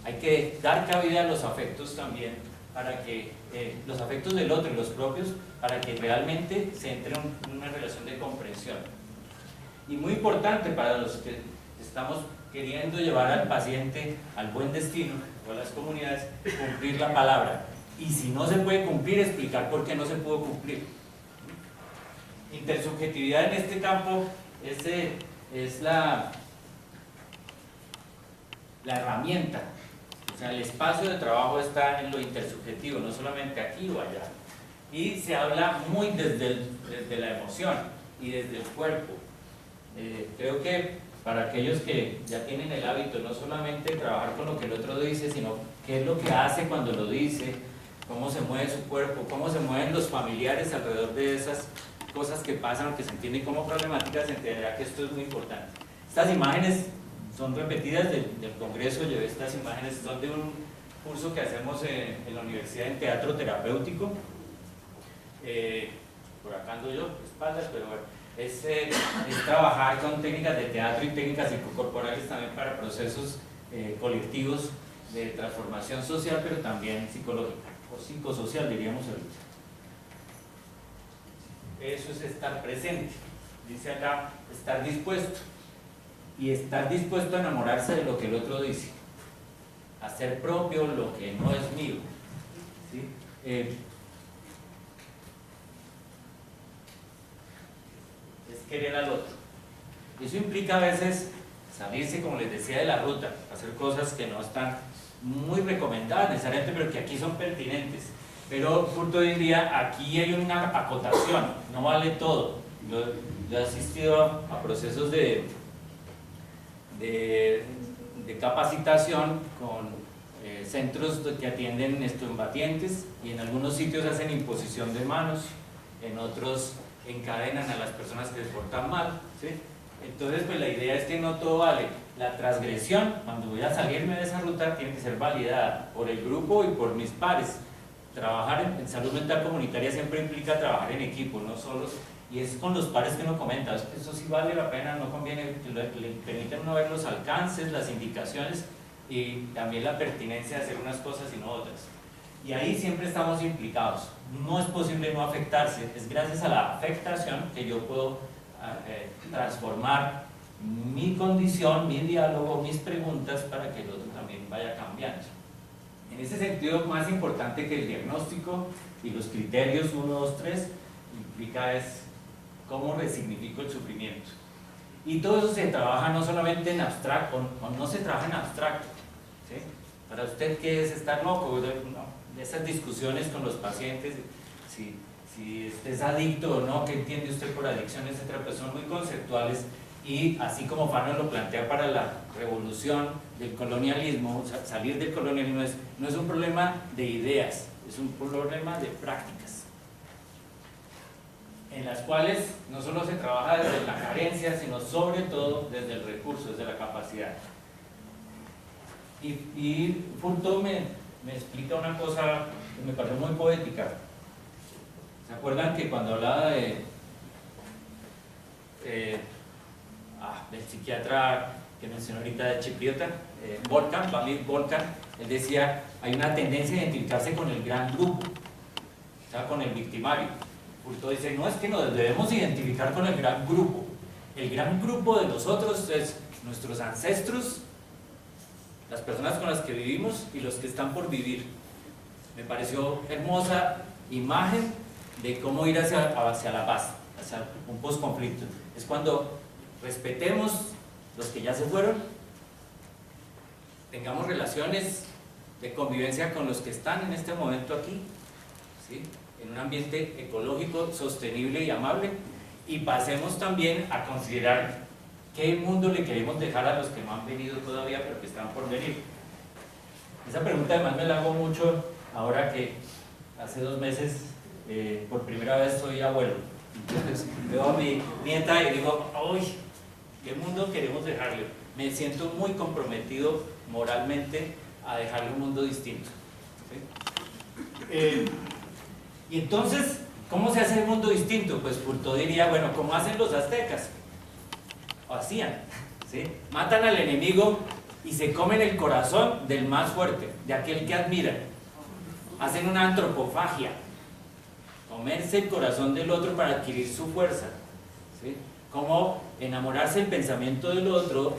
Hay que dar cabida a los afectos también, para que los afectos del otro y los propios, para que realmente se entre en una relación de comprensión. Y muy importante para los que estamos queriendo llevar al paciente al buen destino, o a las comunidades, cumplir la palabra. Y si no se puede cumplir, explicar por qué no se pudo cumplir. Intersubjetividad en este campo es la herramienta. O sea, el espacio de trabajo está en lo intersubjetivo, no solamente aquí o allá. Y se habla muy desde la emoción y desde el cuerpo. Creo que para aquellos que ya tienen el hábito no solamente de trabajar con lo que el otro dice, sino qué es lo que hace cuando lo dice, cómo se mueve su cuerpo, cómo se mueven los familiares alrededor de esas cosas que pasan o que se entienden como problemáticas, se entenderá que esto es muy importante. Estas imágenes son repetidas del congreso. Llevé estas imágenes, son de un curso que hacemos en la universidad en teatro terapéutico. Por acá ando yo, espaldas, pero bueno. Es trabajar con técnicas de teatro y técnicas psicocorporales también para procesos colectivos de transformación social, pero también psicológica, o psicosocial diríamos ahorita. Eso es estar presente. Dice acá, estar dispuesto. Y estar dispuesto a enamorarse de lo que el otro dice. Hacer propio lo que no es mío. ¿Sí? Querer al otro. Eso implica a veces salirse, como les decía, de la ruta, hacer cosas que no están muy recomendadas necesariamente, pero que aquí son pertinentes. Pero justo hoy en día aquí hay una acotación, no vale todo. Yo he asistido a procesos de capacitación con centros que atienden estudiantes y en algunos sitios hacen imposición de manos, en otros encadenan a las personas que se portan mal, ¿sí? Entonces pues la idea es que no todo vale. La transgresión, cuando voy a salirme de esa ruta, tiene que ser validada por el grupo y por mis pares. Trabajar en salud mental comunitaria siempre implica trabajar en equipo, no solos, y es con los pares que uno comenta, eso sí vale la pena, no conviene, que le permiten uno ver los alcances, las indicaciones, y también la pertinencia de hacer unas cosas y no otras. Y ahí siempre estamos implicados. No es posible no afectarse, es gracias a la afectación que yo puedo transformar mi condición, mi diálogo, mis preguntas para que el otro también vaya cambiando. En ese sentido, más importante que el diagnóstico y los criterios 1, 2, 3, implica es cómo resignifico el sufrimiento. Y todo eso se trabaja no solamente en abstracto, o no se trabaja en abstracto, ¿sí? Para usted, ¿qué es estar loco? No, esas discusiones con los pacientes, si usted es adicto o no, qué entiende usted por adicción, etcétera, pues son muy conceptuales. Y así como Fanon lo plantea para la revolución del colonialismo, salir del colonialismo no es un problema de ideas, es un problema de prácticas, en las cuales no solo se trabaja desde la carencia, sino sobre todo desde el recurso, desde la capacidad. Y Foucault me explica una cosa que me pareció muy poética. ¿Se acuerdan que cuando hablaba del psiquiatra que mencionó ahorita de chipriota, Volkan, Vladimir Volkan, él decía, hay una tendencia a identificarse con el gran grupo, o sea, con el victimario. Foucault dice, no, es que nos debemos identificar con el gran grupo. El gran grupo de nosotros es nuestros ancestros, las personas con las que vivimos y los que están por vivir. Me pareció hermosa imagen de cómo ir hacia la paz, hacia un posconflicto. Es cuando respetemos los que ya se fueron, tengamos relaciones de convivencia con los que están en este momento aquí, ¿sí? En un ambiente ecológico, sostenible y amable, y pasemos también a considerar qué mundo le queremos dejar a los que no han venido todavía, pero que están por venir. Esa pregunta además me la hago mucho ahora que hace 2 meses por primera vez soy abuelo. Entonces veo a mi nieta y digo, ¡ay! ¿Qué mundo queremos dejarle? Me siento muy comprometido moralmente a dejarle un mundo distinto, ¿sí? Y entonces, ¿cómo se hace el mundo distinto? Pues Foucault diría, bueno, como hacen los aztecas, o hacían, ¿sí? Matan al enemigo y se comen el corazón del más fuerte, de aquel que admiran. Hacen una antropofagia, comerse el corazón del otro para adquirir su fuerza, ¿sí? Como enamorarse del pensamiento del otro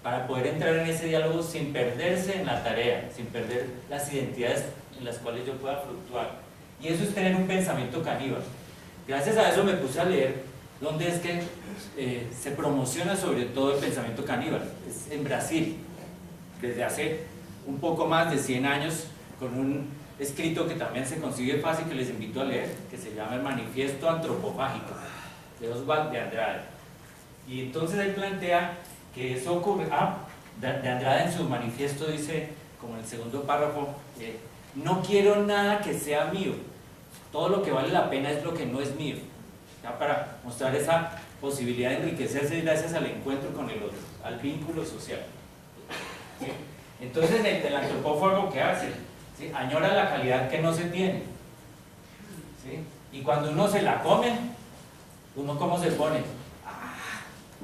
para poder entrar en ese diálogo sin perderse en la tarea, sin perder las identidades en las cuales yo pueda fluctuar. Y eso es tener un pensamiento caníbal. Gracias a eso me puse a leer dónde es que se promociona sobre todo el pensamiento caníbal. Es en Brasil, desde hace un poco más de 100 años, con un escrito que también se consigue fácil, que les invito a leer, que se llama El Manifiesto Antropofágico, de Oswald de Andrade. Y entonces él plantea que eso ocurre. De Andrade en su manifiesto dice, como en el segundo párrafo, no quiero nada que sea mío, todo lo que vale la pena es lo que no es mío. Ya para mostrar esa posibilidad de enriquecerse gracias al encuentro con el otro, al vínculo social. ¿Sí? Entonces el antropófago, ¿qué hace? ¿Sí? Añora la calidad que no se tiene. ¿Sí? Y cuando uno se la come, uno ¿cómo se pone?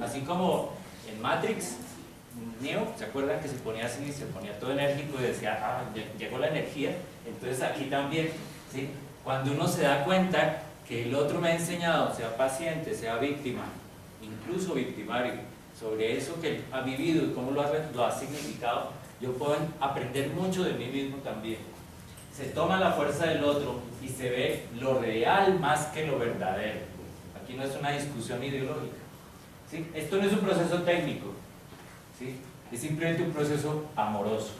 Así como en Matrix, Neo, ¿se acuerdan que se ponía así, se ponía todo enérgico y decía, llegó la energía? Entonces aquí también, ¿sí? Cuando uno se da cuenta que el otro me ha enseñado, sea paciente, sea víctima, incluso victimario, sobre eso que ha vivido y cómo lo ha significado, yo puedo aprender mucho de mí mismo también. Se toma la fuerza del otro y se ve lo real más que lo verdadero. Aquí no es una discusión ideológica, ¿sí? Esto no es un proceso técnico, ¿sí? Es simplemente un proceso amoroso.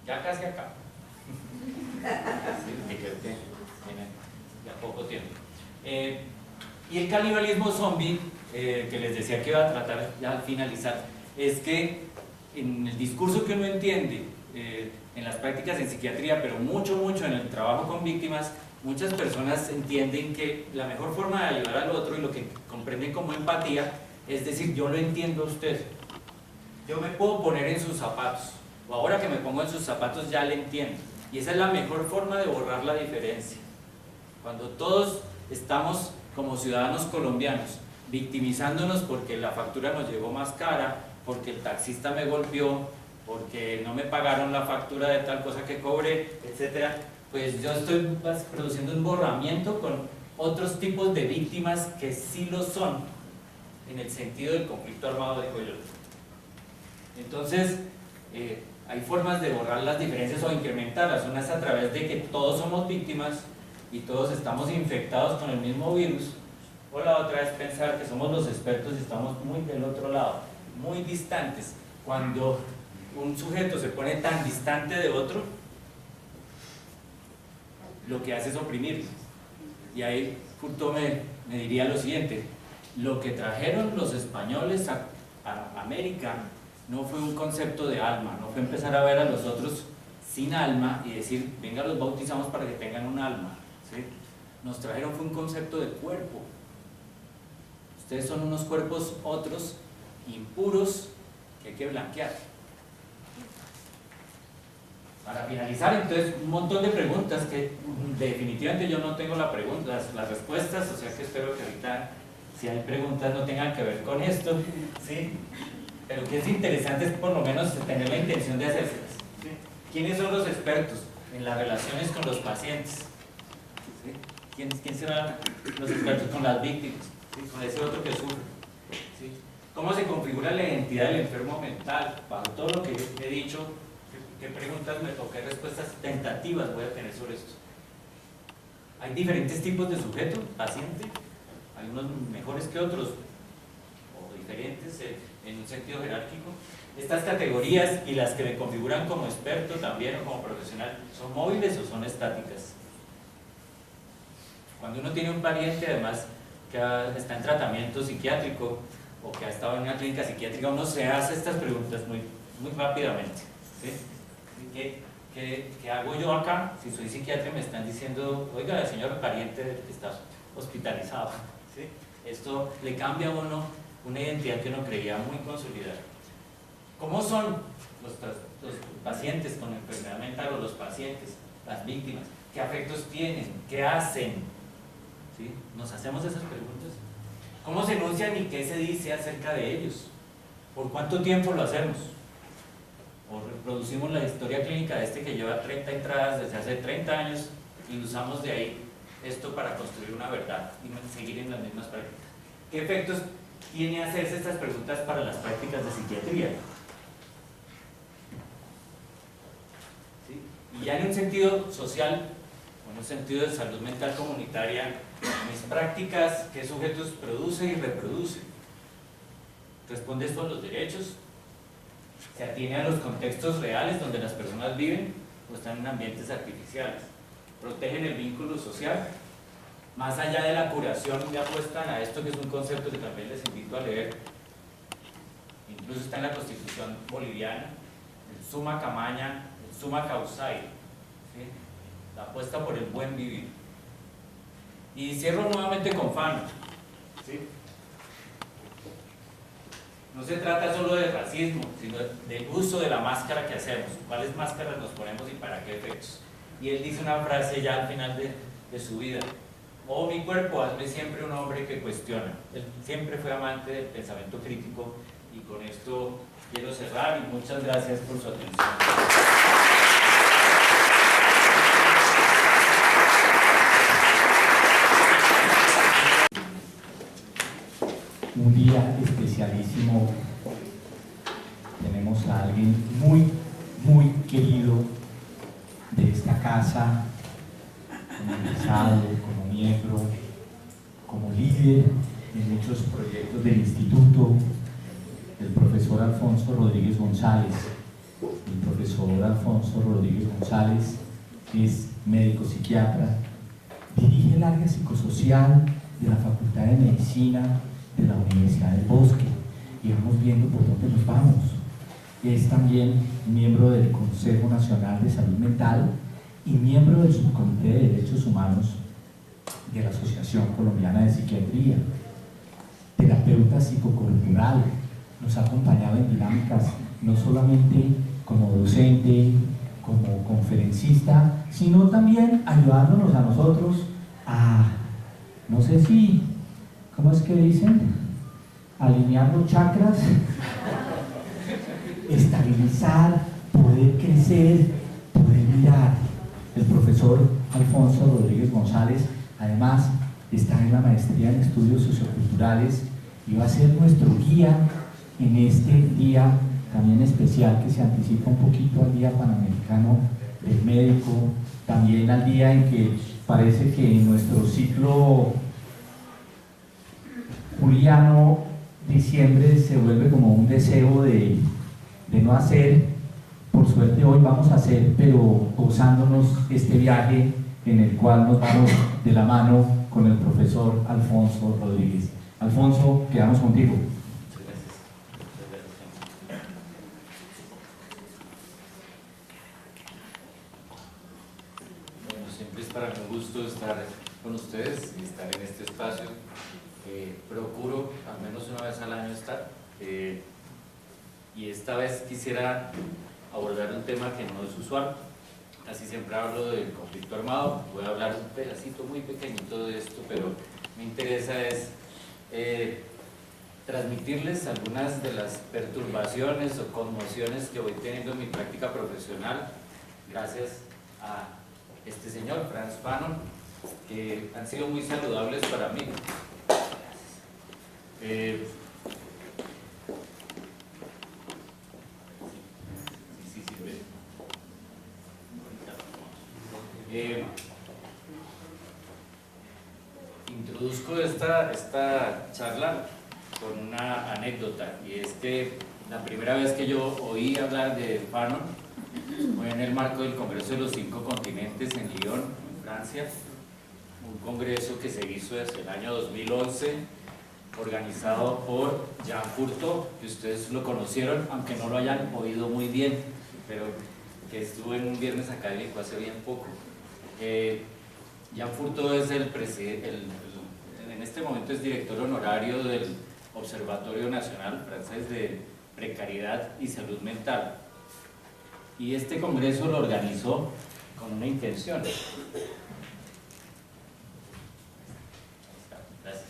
Ya casi acá. Sí, ya poco tiempo. Y el canibalismo zombie, que les decía que iba a tratar ya al finalizar, es que en el discurso que uno entiende, en las prácticas en psiquiatría, pero mucho en el trabajo con víctimas, muchas personas entienden que la mejor forma de ayudar al otro y lo que comprenden como empatía es decir, yo lo entiendo a usted, yo me puedo poner en sus zapatos, o ahora que me pongo en sus zapatos ya le entiendo. Y esa es la mejor forma de borrar la diferencia. Cuando todos estamos como ciudadanos colombianos victimizándonos porque la factura nos llegó más cara, porque el taxista me golpeó, porque no me pagaron la factura de tal cosa que cobré, etcétera, pues yo estoy produciendo un borramiento con otros tipos de víctimas que sí lo son, en el sentido del conflicto armado, digo yo. Entonces, hay formas de borrar las diferencias o incrementarlas. Una es a través de que todos somos víctimas y todos estamos infectados con el mismo virus, o la otra es pensar que somos los expertos y estamos muy del otro lado, muy distantes. Cuando un sujeto se pone tan distante de otro, lo que hace es oprimirlo. Y ahí Foucault me diría lo siguiente: lo que trajeron los españoles a América no fue un concepto de alma, no fue empezar a ver a los otros sin alma y decir, venga, los bautizamos para que tengan un alma, ¿sí? Nos trajeron fue un concepto de cuerpo. Ustedes son unos cuerpos otros, impuros, que hay que blanquear. Para finalizar, entonces, un montón de preguntas que definitivamente yo no tengo las respuestas, o sea que espero que ahorita, si hay preguntas, no tengan que ver con esto, ¿sí? Pero que es interesante es por lo menos tener la intención de hacérselas, ¿sí? ¿Quiénes son los expertos en las relaciones con los pacientes? ¿Sí? ¿Quién serán los expertos con las víctimas? ¿Sí? Con ese otro que sufre, ¿sí? ¿Cómo se configura la identidad del enfermo mental? Bajo todo lo que he dicho, ¿qué preguntas o qué respuestas tentativas voy a tener sobre esto? Hay diferentes tipos de sujeto, paciente, hay unos mejores que otros, o diferentes en un sentido jerárquico. Estas categorías y las que me configuran como experto también o como profesional, ¿son móviles o son estáticas? Cuando uno tiene un pariente además que está en tratamiento psiquiátrico o que ha estado en una clínica psiquiátrica, uno se hace estas preguntas muy rápidamente, ¿sí? ¿Qué hago yo acá? Si soy psiquiatra me están diciendo, oiga, el señor pariente está hospitalizado, ¿sí? Esto le cambia a uno una identidad que uno creía muy consolidada. ¿Cómo son los pacientes con enfermedad mental o los pacientes, las víctimas? ¿Qué afectos tienen? ¿Qué hacen? ¿Sí? ¿Nos hacemos esas preguntas? ¿Cómo se enuncian y qué se dice acerca de ellos? ¿Por cuánto tiempo lo hacemos? ¿O reproducimos la historia clínica de este que lleva 30 entradas desde hace 30 años y usamos de ahí esto para construir una verdad y seguir en las mismas prácticas? ¿Qué efectos tiene hacerse estas preguntas para las prácticas de psiquiatría? ¿Sí? Y ya en un sentido social, o en un sentido de salud mental comunitaria, mis prácticas, ¿qué sujetos produce y reproduce? ¿Responde esto a los derechos? ¿Se atiene a los contextos reales donde las personas viven o están en ambientes artificiales? ¿Protegen el vínculo social? Más allá de la curación, ya apuestan a esto que es un concepto que también les invito a leer. Incluso está en la Constitución boliviana, el summa camaña, el summa causae, ¿sí? La apuesta por el buen vivir. Y cierro nuevamente con Fanon, ¿sí? No se trata solo de racismo, sino del uso de la máscara que hacemos. ¿Cuáles máscaras nos ponemos y para qué efectos? Y él dice una frase ya al final de su vida: oh, mi cuerpo, hazme siempre un hombre que cuestiona. Él siempre fue amante del pensamiento crítico y con esto quiero cerrar y muchas gracias por su atención. Un día especialísimo, tenemos a alguien muy querido de esta casa, como egresado, como miembro, como líder en muchos proyectos del instituto, el profesor Alfonso Rodríguez González. El profesor Alfonso Rodríguez González es médico psiquiatra, dirige el área psicosocial de la Facultad de Medicina de la Universidad del Bosque, y vamos viendo por dónde nos vamos. Es también miembro del Consejo Nacional de Salud Mental y miembro del Subcomité de Derechos Humanos de la Asociación Colombiana de Psiquiatría. Terapeuta psicocultural, nos ha acompañado en dinámicas no solamente como docente, como conferencista, sino también ayudándonos a nosotros a, no sé si, ¿cómo es que dicen? Alinear los chakras estabilizar, poder crecer, poder mirar. El profesor Alfonso Rodríguez González, además, está en la maestría en estudios socioculturales y va a ser nuestro guía en este día también especial que se anticipa un poquito al Día Panamericano del Médico, también al día en que parece que en nuestro ciclo juliano diciembre se vuelve como un deseo de no hacer. Por suerte hoy vamos a hacer, pero gozándonos este viaje en el cual nos vamos de la mano con el profesor Alfonso Rodríguez. Alfonso, quedamos contigo. Muchas gracias. Bueno, siempre es para mí un gusto estar con ustedes y estar en este espacio. Procuro al menos una vez al año estar. Y esta vez quisiera abordar un tema que no es usual. Casi siempre hablo del conflicto armado. Voy a hablar un pedacito muy pequeñito de esto, pero me interesa es transmitirles algunas de las perturbaciones o conmociones que voy teniendo en mi práctica profesional gracias a este señor, Frantz Fanon, que han sido muy saludables para mí. Introduzco esta charla con una anécdota, y es que la primera vez que yo oí hablar de Fanon fue en el marco del Congreso de los 5 Continentes en Lyon, en Francia, un congreso que se hizo desde el año 2011, organizado por Jean Furto, que ustedes lo conocieron, aunque no lo hayan oído muy bien, pero que estuvo en un viernes académico hace bien poco. Jean Furto es en este momento es director honorario del Observatorio Nacional Francés de Precariedad y Salud Mental. Y este congreso lo organizó con una intención. Gracias.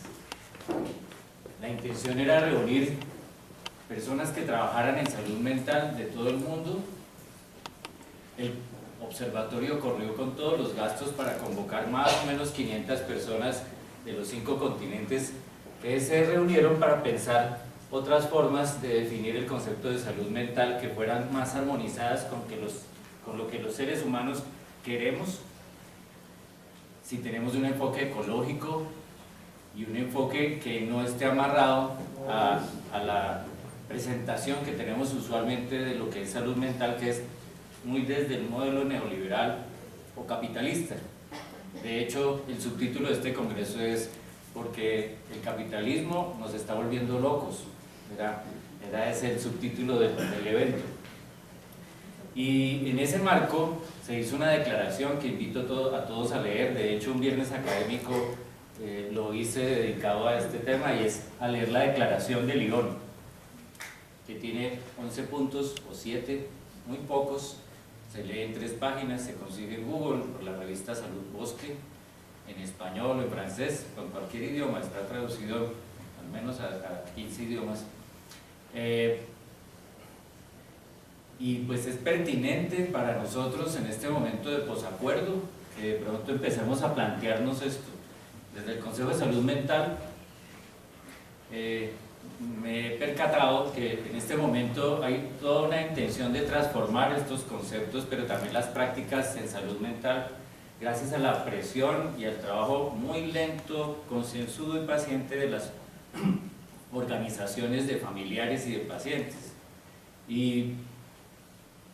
La intención era reunir personas que trabajaran en salud mental de todo el mundo. El observatorio corrió con todos los gastos para convocar más o menos 500 personas de los 5 continentes que se reunieron para pensar otras formas de definir el concepto de salud mental que fueran más armonizadas con lo que los seres humanos queremos, si tenemos un enfoque ecológico y un enfoque que no esté amarrado a la presentación que tenemos usualmente de lo que es salud mental, que es muy desde el modelo neoliberal o capitalista. De hecho, el subtítulo de este congreso es porque el capitalismo nos está volviendo locos. Era ese el subtítulo del evento. Y en ese marco se hizo una declaración que invito a todos a leer. De hecho, un viernes académico lo hice dedicado a este tema, y es a leer la Declaración de Lyon, que tiene 11 puntos o 7, muy pocos. Se lee en 3 páginas, se consigue en Google por la revista Salud Bosque, en español o en francés, con cualquier idioma, está traducido al menos a 15 idiomas. Y pues es pertinente para nosotros en este momento de posacuerdo que de pronto empecemos a plantearnos esto. Desde el Consejo de Salud Mental me he percatado que en este momento hay toda una intención de transformar estos conceptos, pero también las prácticas en salud mental, gracias a la presión y al trabajo muy lento, concienzudo y paciente de las organizaciones de familiares y de pacientes. Y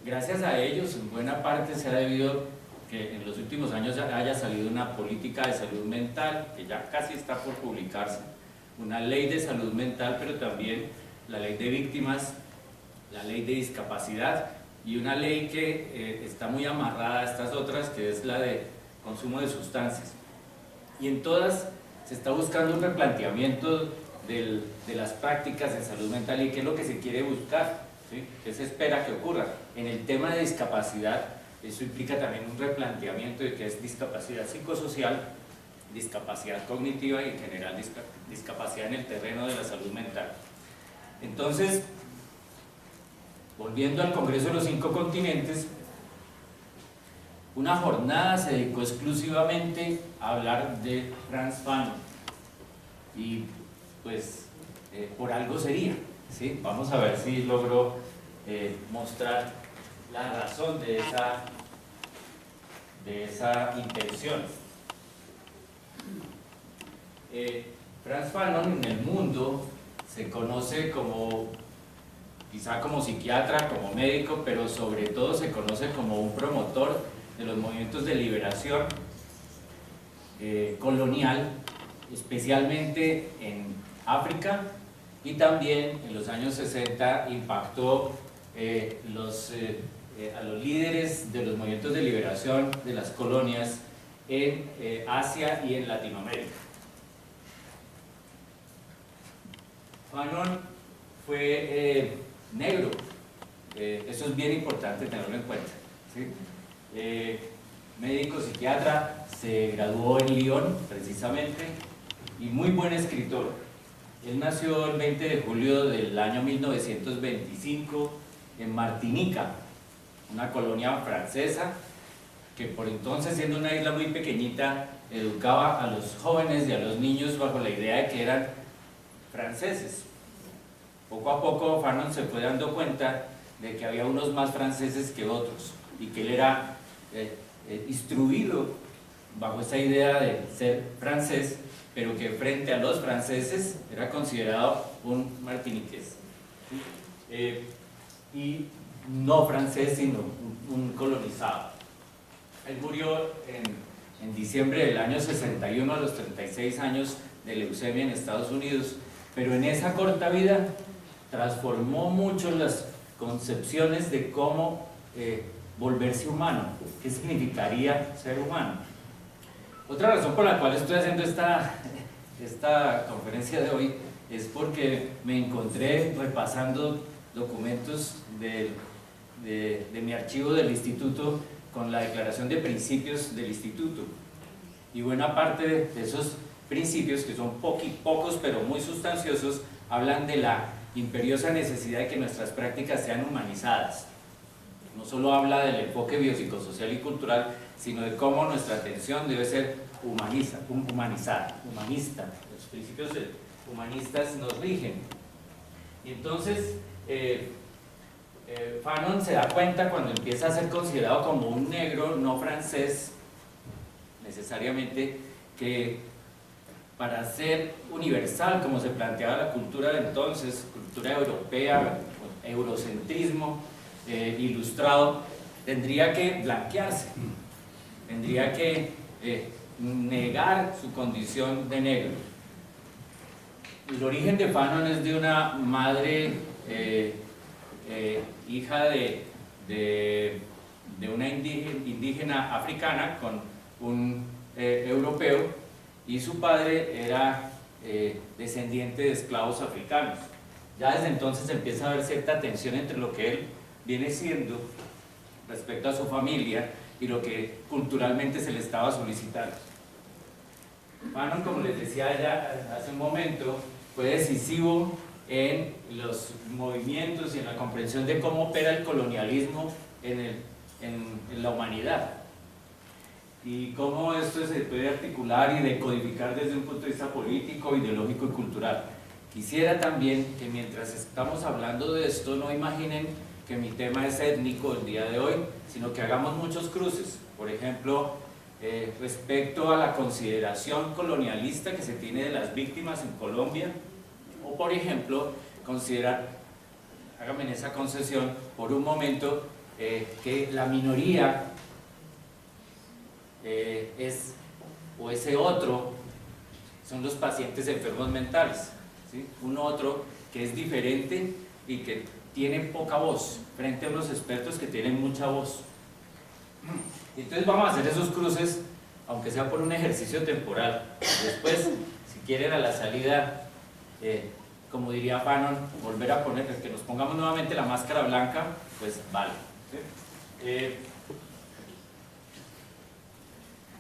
gracias a ellos, en buena parte se ha debido que en los últimos años haya salido una política de salud mental, que ya casi está por publicarse, una ley de salud mental, pero también la ley de víctimas, la ley de discapacidad, y una ley que está muy amarrada a estas otras, que es la de consumo de sustancias. Y en todas se está buscando un replanteamiento de las prácticas en salud mental y qué es lo que se quiere buscar, ¿sí? ¿Qué se espera que ocurra? En el tema de discapacidad, eso implica también un replanteamiento de qué es discapacidad psicosocial, discapacidad cognitiva y en general discapacidad en el terreno de la salud mental. Entonces, volviendo al Congreso de los 5 Continentes, una jornada se dedicó exclusivamente a hablar de Frantz Fanon. Y pues por algo sería, ¿sí? Vamos a ver si logro mostrar la razón de esa intención. Frantz Fanon en el mundo se conoce como, quizá como psiquiatra, como médico, pero sobre todo se conoce como un promotor de los movimientos de liberación colonial, especialmente en África, y también en los años 60 impactó a los líderes de los movimientos de liberación de las colonias en Asia y en Latinoamérica. Fanon fue negro, eso es bien importante tenerlo en cuenta, ¿sí? Médico psiquiatra, se graduó en Lyon precisamente, y muy buen escritor. Él nació el 20 de julio del año 1925 en Martinica, una colonia francesa que por entonces, siendo una isla muy pequeñita, educaba a los jóvenes y a los niños bajo la idea de que eran franceses. Poco a poco Fanon se fue dando cuenta de que había unos más franceses que otros y que él era instruido bajo esa idea de ser francés, pero que frente a los franceses era considerado un martiniqués, y no francés, sino un colonizado. Él murió en diciembre del año 61 a los 36 años de leucemia en Estados Unidos, pero en esa corta vida transformó mucho las concepciones de cómo volverse humano, qué significaría ser humano. Otra razón por la cual estoy haciendo esta conferencia de hoy es porque me encontré repasando documentos de mi archivo del instituto con la declaración de principios del instituto, y buena parte de esos principios, que son pocos pero muy sustanciosos, hablan de la imperiosa necesidad de que nuestras prácticas sean humanizadas. No solo habla del enfoque biopsicosocial y cultural, sino de cómo nuestra atención debe ser humanista. Los principios humanistas nos rigen. Y entonces Fanon se da cuenta, cuando empieza a ser considerado como un negro no francés necesariamente, que para ser universal, como se planteaba la cultura de entonces, cultura europea, eurocentrismo ilustrado, tendría que blanquearse, tendría que negar su condición de negro. El origen de Fanon es de una madre hija de una indígena africana con un europeo, y su padre era descendiente de esclavos africanos. Ya desde entonces empieza a haber cierta tensión entre lo que él viene siendo respecto a su familia y lo que culturalmente se le estaba solicitando. Fanon, como les decía ya hace un momento, fue decisivo en los movimientos y en la comprensión de cómo opera el colonialismo en la humanidad, y cómo esto se puede articular y decodificar desde un punto de vista político, ideológico y cultural. Quisiera también que mientras estamos hablando de esto no imaginen que mi tema es étnico el día de hoy, sino que hagamos muchos cruces. Por ejemplo, respecto a la consideración colonialista que se tiene de las víctimas en Colombia, o por ejemplo, considerar, hágame en esa concesión por un momento, que la minoría o ese otro son los pacientes enfermos mentales, ¿sí? Un otro que es diferente y que tiene poca voz frente a unos expertos que tienen mucha voz. Entonces vamos a hacer esos cruces, aunque sea por un ejercicio temporal. Después, si quieren a la salida, como diría Fanon, volver a poner, que nos pongamos nuevamente la máscara blanca, pues vale, ¿sí?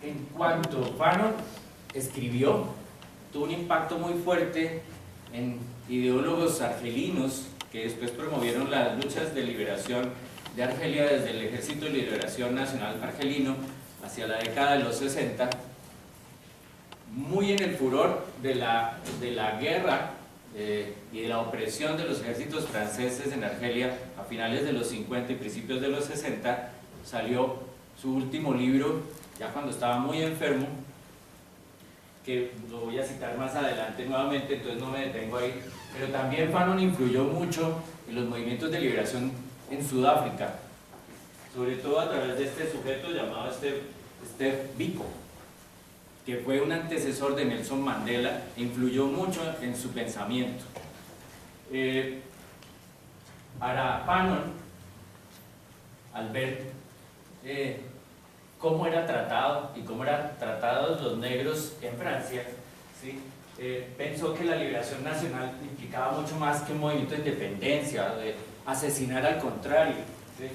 En cuanto Fanon escribió, tuvo un impacto muy fuerte en ideólogos argelinos que después promovieron las luchas de liberación de Argelia desde el Ejército de Liberación Nacional Argelino hacia la década de los 60, muy en el furor de la guerra y de la opresión de los ejércitos franceses en Argelia a finales de los 50 y principios de los 60, salió su último libro, ya cuando estaba muy enfermo, que lo voy a citar más adelante nuevamente, entonces no me detengo ahí, pero también Fanon influyó mucho en los movimientos de liberación en Sudáfrica, sobre todo a través de este sujeto llamado Steve Biko, que fue un antecesor de Nelson Mandela e influyó mucho en su pensamiento. Para Fanon, al ver cómo era tratado y cómo eran tratados los negros en Francia, ¿sí? Pensó que la liberación nacional implicaba mucho más que un movimiento de independencia, de asesinar al contrario, ¿sí?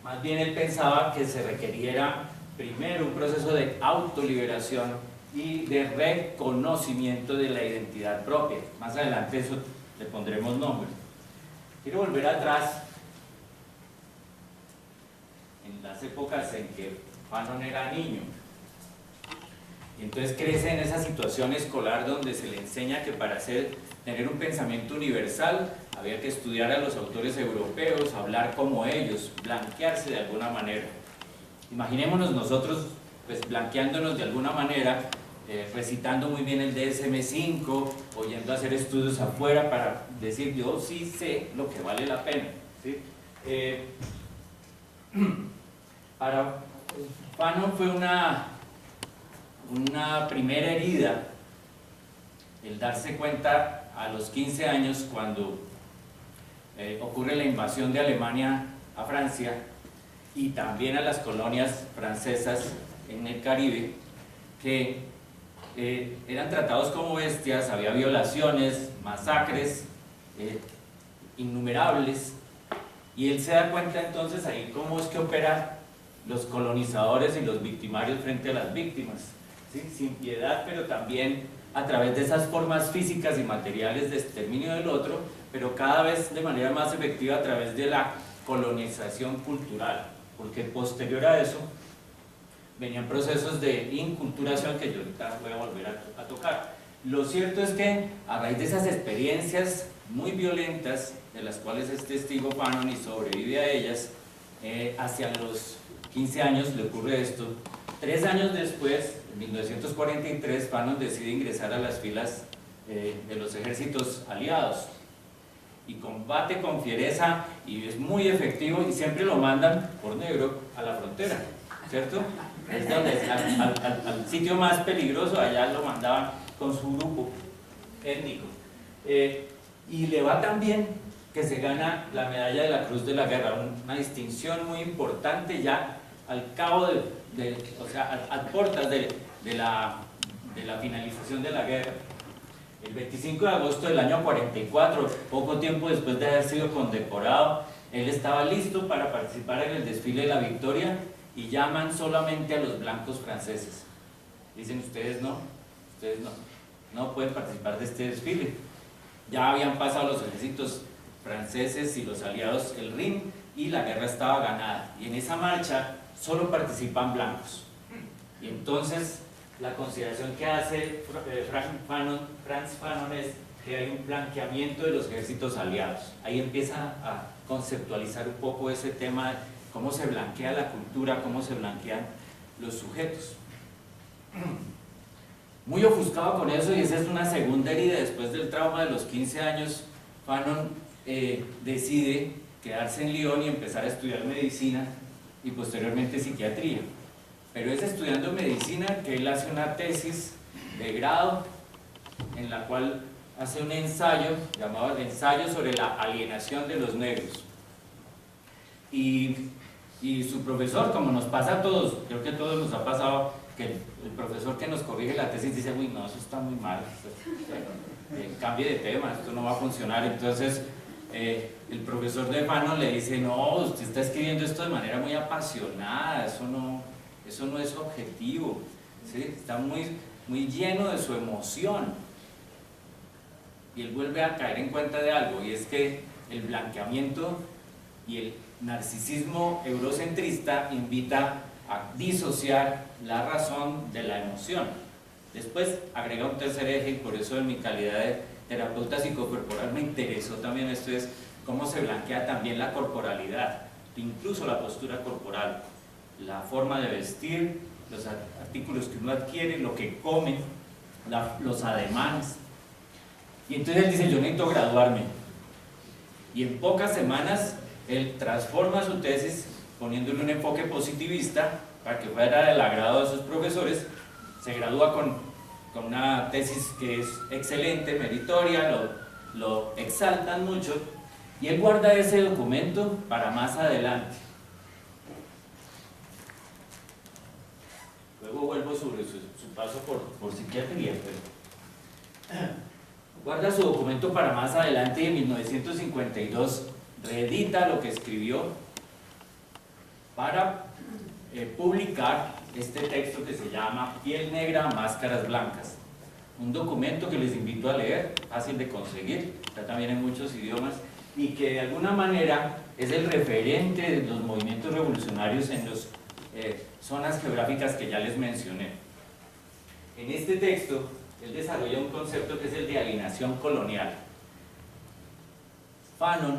Más bien él pensaba que se requeriera primero un proceso de autoliberación y de reconocimiento de la identidad propia. Más adelante eso le pondremos nombre. Quiero volver atrás en las épocas en que Fanon era niño. Y entonces crece en esa situación escolar donde se le enseña que para tener un pensamiento universal había que estudiar a los autores europeos, hablar como ellos, blanquearse de alguna manera. Imaginémonos nosotros pues blanqueándonos de alguna manera, recitando muy bien el DSM-5, o yendo a hacer estudios afuera para decir yo sí sé lo que vale la pena, ¿sí? Para Fanon fue una primera herida el darse cuenta a los 15 años cuando ocurre la invasión de Alemania a Francia y también a las colonias francesas en el Caribe, que eran tratados como bestias, había violaciones, masacres innumerables, y él se da cuenta entonces ahí cómo es que operan los colonizadores y los victimarios frente a las víctimas, ¿sí? Sin piedad, pero también a través de esas formas físicas y materiales de exterminio del otro, pero cada vez de manera más efectiva a través de la colonización cultural, porque posterior a eso venían procesos de inculturación que yo ahorita voy a volver a tocar. Lo cierto es que a raíz de esas experiencias muy violentas, de las cuales es testigo Fanon y sobrevive a ellas, hacia los 15 años le ocurre esto. 3 años después, en 1943, Fanon decide ingresar a las filas de los ejércitos aliados y combate con fiereza y es muy efectivo, y siempre lo mandan por negro a la frontera, ¿cierto? Es donde al sitio más peligroso, allá lo mandaban con su grupo étnico, y le va tan bien que se gana la medalla de la Cruz de la Guerra, una distinción muy importante ya al cabo o sea, a puertas de la finalización de la guerra. El 25 de agosto del año 44, poco tiempo después de haber sido condecorado, él estaba listo para participar en el desfile de la victoria, y llaman solamente a los blancos franceses. Dicen ustedes no pueden participar de este desfile. Ya habían pasado los ejércitos franceses y los aliados el Rin y la guerra estaba ganada, y en esa marcha solo participan blancos. Y entonces la consideración que hace Frantz Fanon es que hay un blanqueamiento de los ejércitos aliados. Ahí empieza a conceptualizar un poco ese tema de cómo se blanquea la cultura, cómo se blanquean los sujetos. Muy ofuscado con eso, y esa es una segunda herida. Después del trauma de los 15 años, Fanon decide quedarse en Lyon y empezar a estudiar medicina y posteriormente psiquiatría. Pero es estudiando medicina que él hace una tesis de grado en la cual hace un ensayo llamado el ensayo sobre la alienación de los negros. Y su profesor, como nos pasa a todos, creo que a todos nos ha pasado, que el profesor que nos corrige la tesis dice, uy, no, eso está muy mal, cambie de tema, esto no va a funcionar. Entonces el profesor de Fanon le dice, no, usted está escribiendo esto de manera muy apasionada, eso no es objetivo, ¿sí? Está muy lleno de su emoción. Y él vuelve a caer en cuenta de algo, y es que el blanqueamiento y el narcisismo eurocentrista invita a disociar la razón de la emoción. Después agrega un tercer eje, y por eso en mi calidad de terapeuta psicocorporal me interesó también esto, es cómo se blanquea también la corporalidad, incluso la postura corporal, la forma de vestir, los artículos que uno adquiere, lo que come, los ademanes. Y entonces él dice, yo necesito graduarme. Y en pocas semanas él transforma su tesis poniéndole un enfoque positivista para que fuera del agrado de sus profesores. Se gradúa con una tesis que es excelente, meritoria, lo exaltan mucho, y él guarda ese documento para más adelante. Luego vuelvo sobre su paso por psiquiatría, pero guarda su documento para más adelante, y en 1952 reedita lo que escribió para publicar este texto que se llama Piel Negra, Máscaras Blancas. Un documento que les invito a leer, fácil de conseguir, está también en muchos idiomas, y que de alguna manera es el referente de los movimientos revolucionarios en las zonas geográficas que ya les mencioné. En este texto, él desarrolla un concepto que es el de alienación colonial. Fanon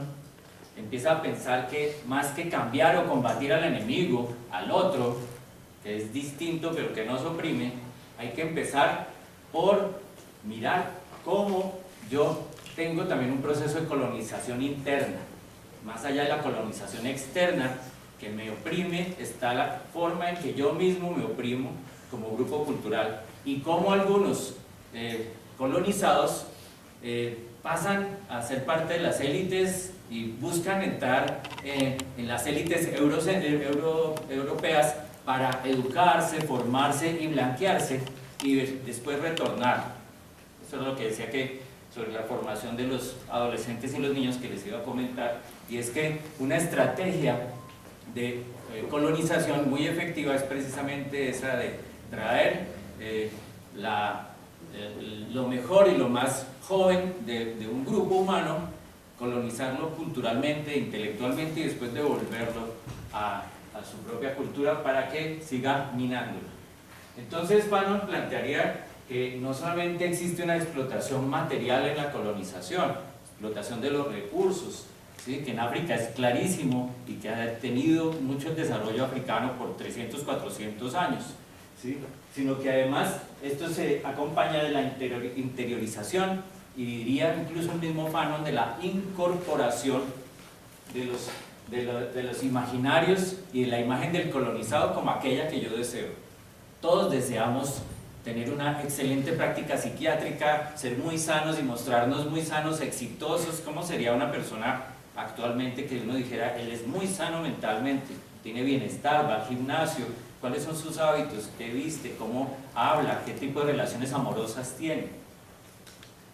empieza a pensar que más que cambiar o combatir al enemigo, al otro, que es distinto pero que nos oprime, hay que empezar por mirar cómo yo tengo también un proceso de colonización interna. Más allá de la colonización externa que me oprime, está la forma en que yo mismo me oprimo como grupo cultural, y cómo algunos colonizados pasan a ser parte de las élites y buscan entrar en las élites europeas para educarse, formarse y blanquearse, y después retornar. Eso es lo que decía que sobre la formación de los adolescentes y los niños, que les iba a comentar, y es que una estrategia de colonización muy efectiva es precisamente esa de traer lo mejor y lo más joven de un grupo humano, colonizarlo culturalmente, intelectualmente, y después devolverlo a su propia cultura para que siga minándola. Entonces Fanon plantearía que no solamente existe una explotación material en la colonización, explotación de los recursos, ¿sí?, que en África es clarísimo y que ha tenido mucho el desarrollo africano por 300, 400 años, ¿sí?, sino que además esto se acompaña de la interiorización, y diría incluso el mismo Fanon, de la incorporación de los imaginarios y de la imagen del colonizado como aquella que yo deseo. Todos deseamos tener una excelente práctica psiquiátrica, ser muy sanos y mostrarnos muy sanos, exitosos. ¿Cómo sería una persona actualmente que uno dijera, él es muy sano mentalmente, tiene bienestar, va al gimnasio? ¿Cuáles son sus hábitos? ¿Qué viste? ¿Cómo habla? ¿Qué tipo de relaciones amorosas tiene?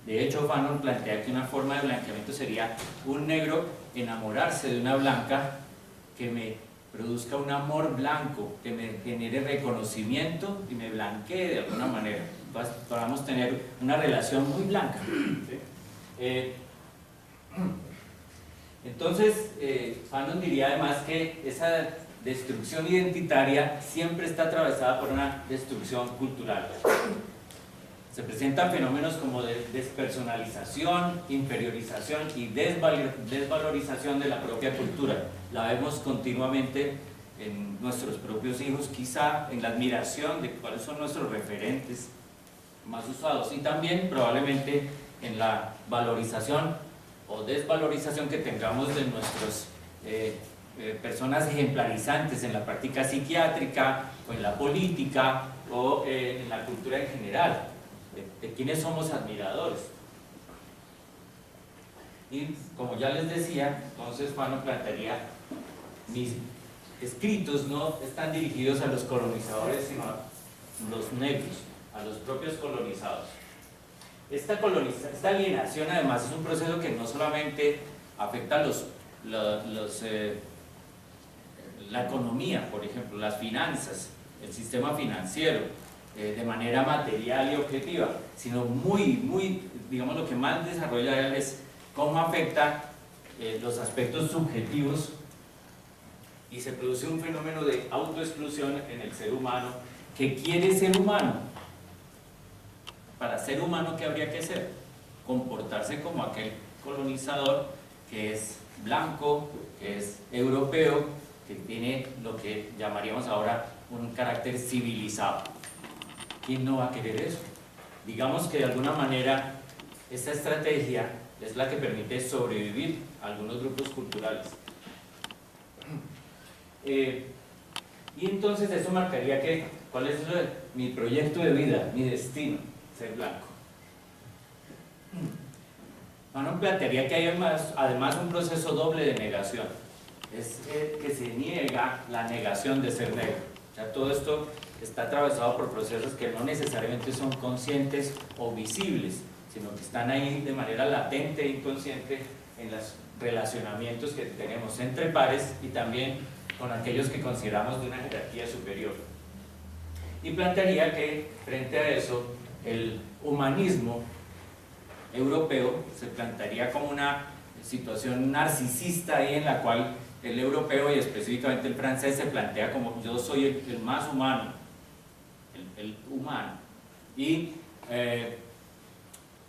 De hecho, Fanon plantea que una forma de blanqueamiento sería un negro enamorarse de una blanca que me produzca un amor blanco, que me genere reconocimiento y me blanquee de alguna manera. Entonces, podamos tener una relación muy blanca. ¿Sí? Entonces, Fanon diría además que esa destrucción identitaria siempre está atravesada por una destrucción cultural. Se presentan fenómenos como de despersonalización, inferiorización y desvalorización de la propia cultura. La vemos continuamente en nuestros propios hijos, quizá en la admiración de cuáles son nuestros referentes más usados, y también probablemente en la valorización o desvalorización que tengamos de nuestras personas ejemplarizantes en la práctica psiquiátrica o en la política o en la cultura en general. De quienes somos admiradores. Y como ya les decía, entonces Fanon plantearía, mis escritos no están dirigidos a los colonizadores, sino a los negros, a los propios colonizados. Esta alienación además es un proceso que no solamente afecta a la economía, por ejemplo, las finanzas, el sistema financiero, de manera material y objetiva, sino digamos, lo que más desarrolla él es cómo afecta los aspectos subjetivos y se produce un fenómeno de autoexclusión en el ser humano que quiere ser humano. Para ser humano, ¿qué habría que ser? Comportarse como aquel colonizador que es blanco, que es europeo, que tiene lo que llamaríamos ahora un carácter civilizado. ¿Quién no va a querer eso? Digamos que de alguna manera esta estrategia es la que permite sobrevivir a algunos grupos culturales. Y entonces eso marcaría cuál es mi proyecto de vida, mi destino, ser blanco. Fanon plantearía que hay además un proceso doble de negación. Es que se niega la negación de ser negro. O sea, todo esto está atravesado por procesos que no necesariamente son conscientes o visibles, sino que están ahí de manera latente e inconsciente en los relacionamientos que tenemos entre pares y también con aquellos que consideramos de una jerarquía superior. Y plantearía que frente a eso el humanismo europeo se plantearía como una situación narcisista ahí en la cual el europeo y específicamente el francés se plantea como yo soy el más humano, el humano. Y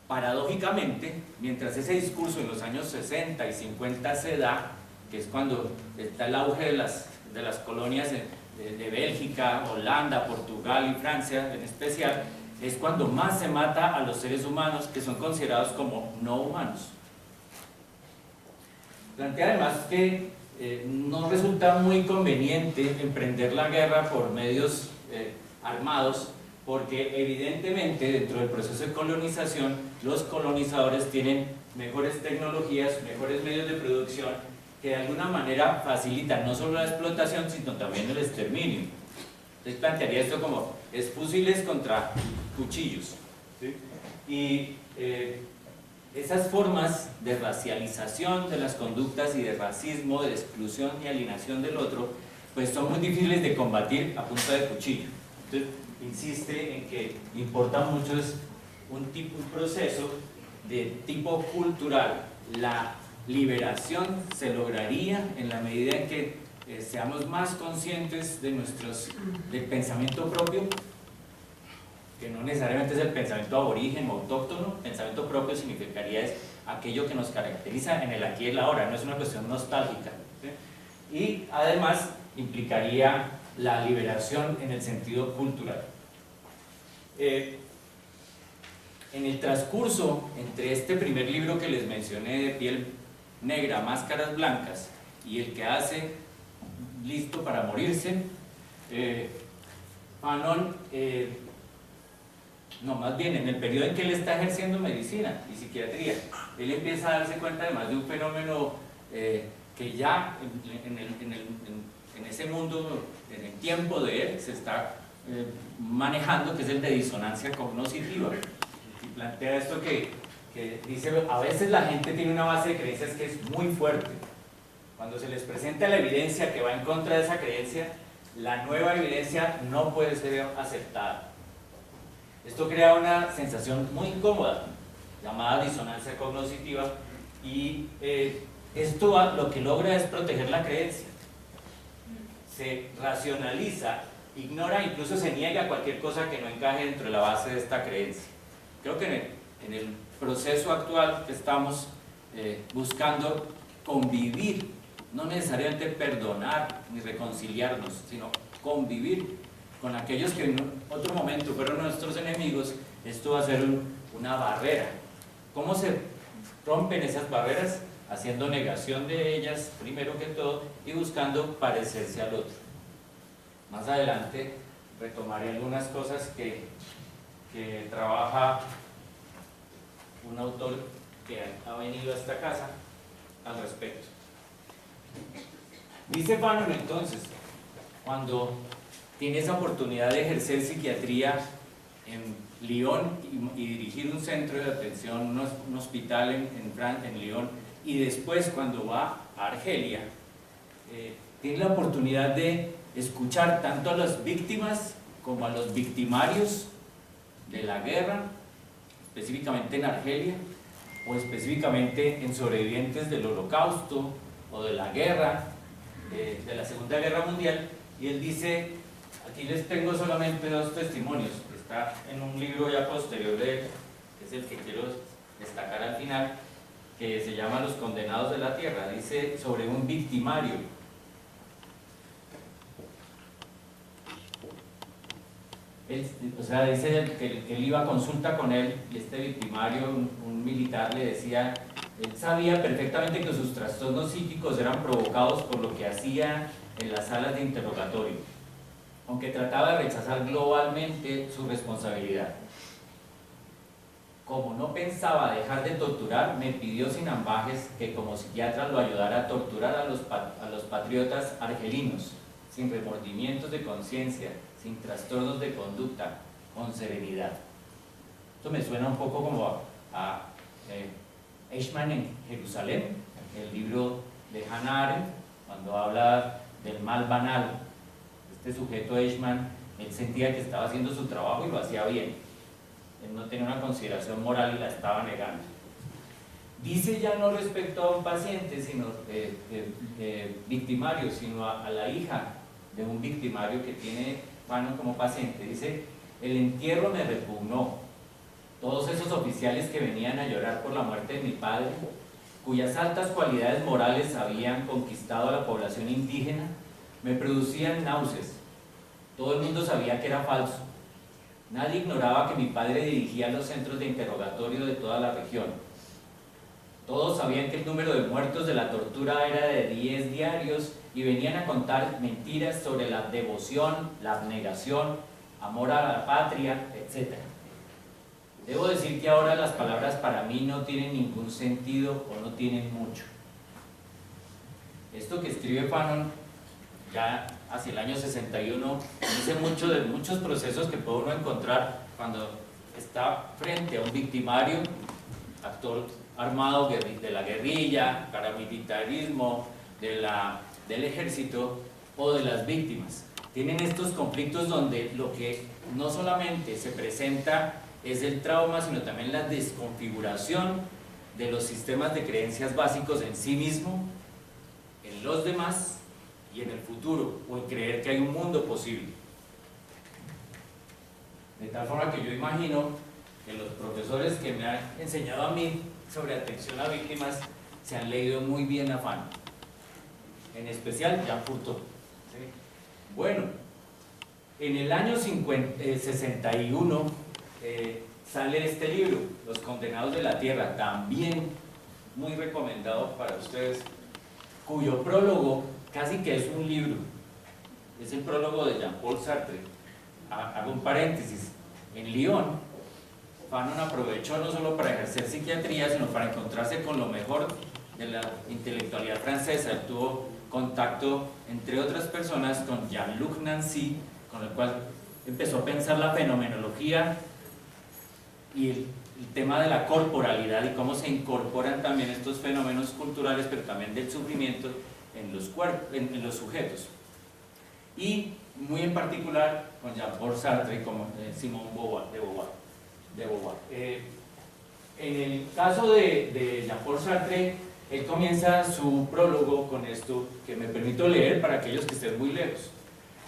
paradójicamente, mientras ese discurso en los años 60 y 50 se da, que es cuando está el auge de las colonias de Bélgica, Holanda, Portugal y Francia en especial, es cuando más se mata a los seres humanos que son considerados como no humanos. Plantea además que no resulta muy conveniente emprender la guerra por medios armados, porque evidentemente dentro del proceso de colonización los colonizadores tienen mejores tecnologías, mejores medios de producción que de alguna manera facilitan no solo la explotación sino también el exterminio. Entonces plantearía esto como es fusiles contra cuchillos, ¿sí? Y esas formas de racialización de las conductas y de racismo, de exclusión y alienación del otro, pues son muy difíciles de combatir a punta de cuchillo. Entonces insiste en que importa mucho es un proceso de tipo cultural. La liberación se lograría en la medida en que seamos más conscientes de del pensamiento propio, que no necesariamente es el pensamiento aborigen o autóctono. Pensamiento propio significaría es aquello que nos caracteriza en el aquí y el ahora, no es una cuestión nostálgica, ¿sí? Y además implicaría la liberación en el sentido cultural. En el transcurso entre este primer libro que les mencioné de Piel Negra, Máscaras Blancas, y el que hace Listo para Morirse, Fanon, no, más bien en el periodo en que él está ejerciendo medicina y psiquiatría, él empieza a darse cuenta además de un fenómeno que ya en ese mundo, en el tiempo de él, se está manejando, que es el de disonancia cognitiva. Y plantea esto que dice, a veces la gente tiene una base de creencias que es muy fuerte. Cuando se les presenta la evidencia que va en contra de esa creencia, la nueva evidencia no puede ser aceptada. Esto crea una sensación muy incómoda, llamada disonancia cognitiva, y esto lo que logra es proteger la creencia. Se racionaliza, ignora, incluso se niega a cualquier cosa que no encaje dentro de la base de esta creencia. Creo que en el proceso actual estamos buscando convivir, no necesariamente perdonar ni reconciliarnos, sino convivir con aquellos que en otro momento fueron nuestros enemigos. Esto va a ser una barrera. ¿Cómo se rompen esas barreras? Haciendo negación de ellas, primero que todo, y buscando parecerse al otro. Más adelante retomaré algunas cosas que trabaja un autor que ha venido a esta casa al respecto. Dice Fanon entonces, cuando tiene esa oportunidad de ejercer psiquiatría en Lyon y dirigir un centro de atención, un hospital en Lyon, y después cuando va a Argelia, tiene la oportunidad de escuchar tanto a las víctimas como a los victimarios de la guerra, específicamente en Argelia, o específicamente en sobrevivientes del Holocausto o de la guerra, de la Segunda Guerra Mundial, y él dice, aquí les tengo solamente 2 testimonios, está en un libro ya posterior de él, que es el que quiero destacar al final, que se llama Los Condenados de la Tierra. Dice sobre un victimario. Dice que él iba a consulta con él y este victimario, un militar, le decía, él sabía perfectamente que sus trastornos psíquicos eran provocados por lo que hacía en las salas de interrogatorio, aunque trataba de rechazar globalmente su responsabilidad. Como no pensaba dejar de torturar, me pidió sin ambajes que como psiquiatra lo ayudara a torturar a los patriotas argelinos, sin remordimientos de conciencia, sin trastornos de conducta, con serenidad. Esto me suena un poco como a Eichmann en Jerusalén, el libro de Hannah Arendt, cuando habla del mal banal. Este sujeto Eichmann, él sentía que estaba haciendo su trabajo y lo hacía bien. Él no tenía una consideración moral y la estaba negando. Dice ya no respecto a un paciente, sino victimario, sino a la hija de un victimario que tiene Fanon como paciente. Dice, el entierro me repugnó. Todos esos oficiales que venían a llorar por la muerte de mi padre, cuyas altas cualidades morales habían conquistado a la población indígena, me producían náuseas. Todo el mundo sabía que era falso. Nadie ignoraba que mi padre dirigía los centros de interrogatorio de toda la región. Todos sabían que el número de muertos de la tortura era de 10 diarios y venían a contar mentiras sobre la devoción, la abnegación, amor a la patria, etc. Debo decir que ahora las palabras para mí no tienen ningún sentido o no tienen mucho. Esto que escribe Fanon ya hacia el año 61, dice mucho de muchos procesos que puede uno encontrar cuando está frente a un victimario, actor armado de la guerrilla, paramilitarismo, del ejército o de las víctimas. Tienen estos conflictos donde lo que no solamente se presenta es el trauma, sino también la desconfiguración de los sistemas de creencias básicos en sí mismo, en los demás y en el futuro, o en creer que hay un mundo posible. De tal forma que yo imagino que los profesores que me han enseñado a mí sobre atención a víctimas se han leído muy bien a Fanon, en especial Jean Furtó. ¿Sí? Bueno, en el año 61 sale este libro, Los Condenados de la Tierra, también muy recomendado para ustedes, cuyo prólogo casi que es un libro, es el prólogo de Jean-Paul Sartre. Hago un paréntesis, en Lyon, Fanon aprovechó no solo para ejercer psiquiatría, sino para encontrarse con lo mejor de la intelectualidad francesa. Él tuvo contacto, entre otras personas, con Jean-Luc Nancy, con el cual empezó a pensar la fenomenología y el tema de la corporalidad y cómo se incorporan también estos fenómenos culturales, pero también del sufrimiento en los cuerpos, en los sujetos. Y muy en particular con Jean-Paul Sartre y con Simone de Beauvoir. En el caso de Jean-Paul Sartre, él comienza su prólogo con esto que me permito leer para aquellos que estén muy lejos.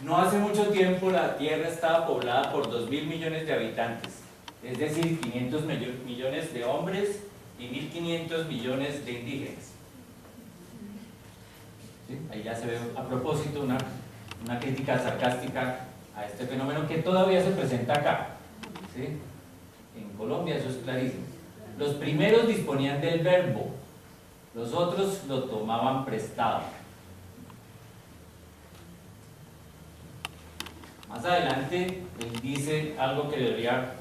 No hace mucho tiempo la Tierra estaba poblada por 2.000 millones de habitantes, es decir, 500 millones de hombres y 1.500 millones de indígenas. ¿Sí? Ahí ya se ve a propósito una crítica sarcástica a este fenómeno que todavía se presenta acá. ¿Sí? En Colombia eso es clarísimo. Los primeros disponían del verbo, los otros lo tomaban prestado. Más adelante él dice algo que debería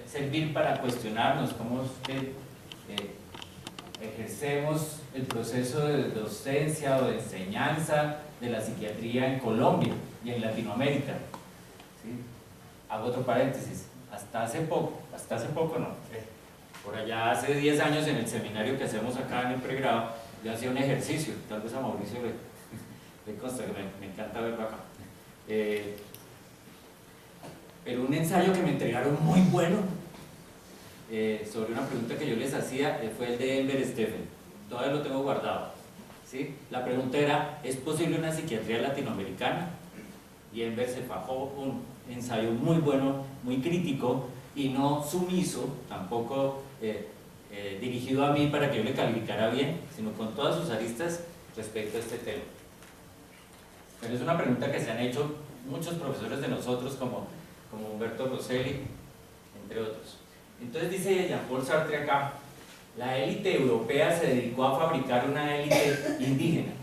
servir para cuestionarnos cómo es que ejercemos el proceso de docencia o de enseñanza de la psiquiatría en Colombia y en Latinoamérica. ¿Sí? Hago otro paréntesis, hasta hace poco no, por allá hace 10 años en el seminario que hacemos acá en el pregrado, yo hacía un ejercicio, tal vez a Mauricio le consta que me encanta verlo acá. Pero un ensayo que me entregaron muy bueno, sobre una pregunta que yo les hacía, fue el de Enver Stephen. Todavía lo tengo guardado, ¿sí? La pregunta era, ¿es posible una psiquiatría latinoamericana? Y Enver se fajó un ensayo muy bueno, muy crítico y no sumiso, tampoco dirigido a mí para que yo le calificara bien, sino con todas sus aristas respecto a este tema. Pero es una pregunta que se han hecho muchos profesores de nosotros, como Humberto Rosselli, entre otros. Entonces dice Jean-Paul Sartre acá, la élite europea se dedicó a fabricar una élite indígena.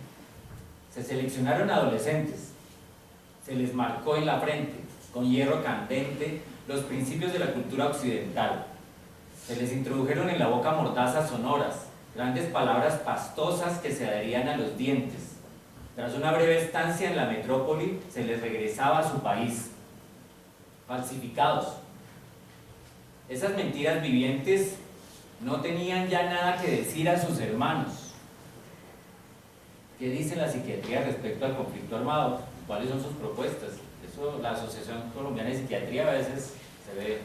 Se seleccionaron adolescentes, se les marcó en la frente, con hierro candente, los principios de la cultura occidental. Se les introdujeron en la boca mordazas sonoras, grandes palabras pastosas que se adherían a los dientes. Tras una breve estancia en la metrópoli, se les regresaba a su país, falsificados. Esas mentiras vivientes no tenían ya nada que decir a sus hermanos. ¿Qué dice la psiquiatría respecto al conflicto armado? ¿Cuáles son sus propuestas? Eso, la Asociación Colombiana de Psiquiatría a veces se ve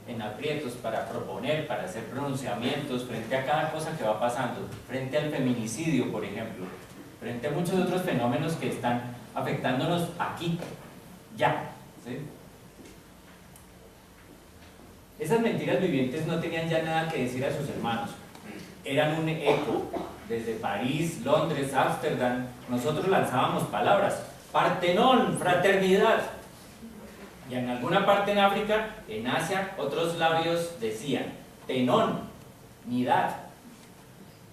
en aprietos para proponer, para hacer pronunciamientos frente a cada cosa que va pasando, frente al feminicidio, por ejemplo, frente a muchos otros fenómenos que están afectándonos aquí, ya, ¿sí? Esas mentiras vivientes no tenían ya nada que decir a sus hermanos, eran un eco. Desde París, Londres, Ámsterdam, nosotros lanzábamos palabras, Partenón, fraternidad. Y en alguna parte en África, en Asia, otros labios decían, Tenón, nidad.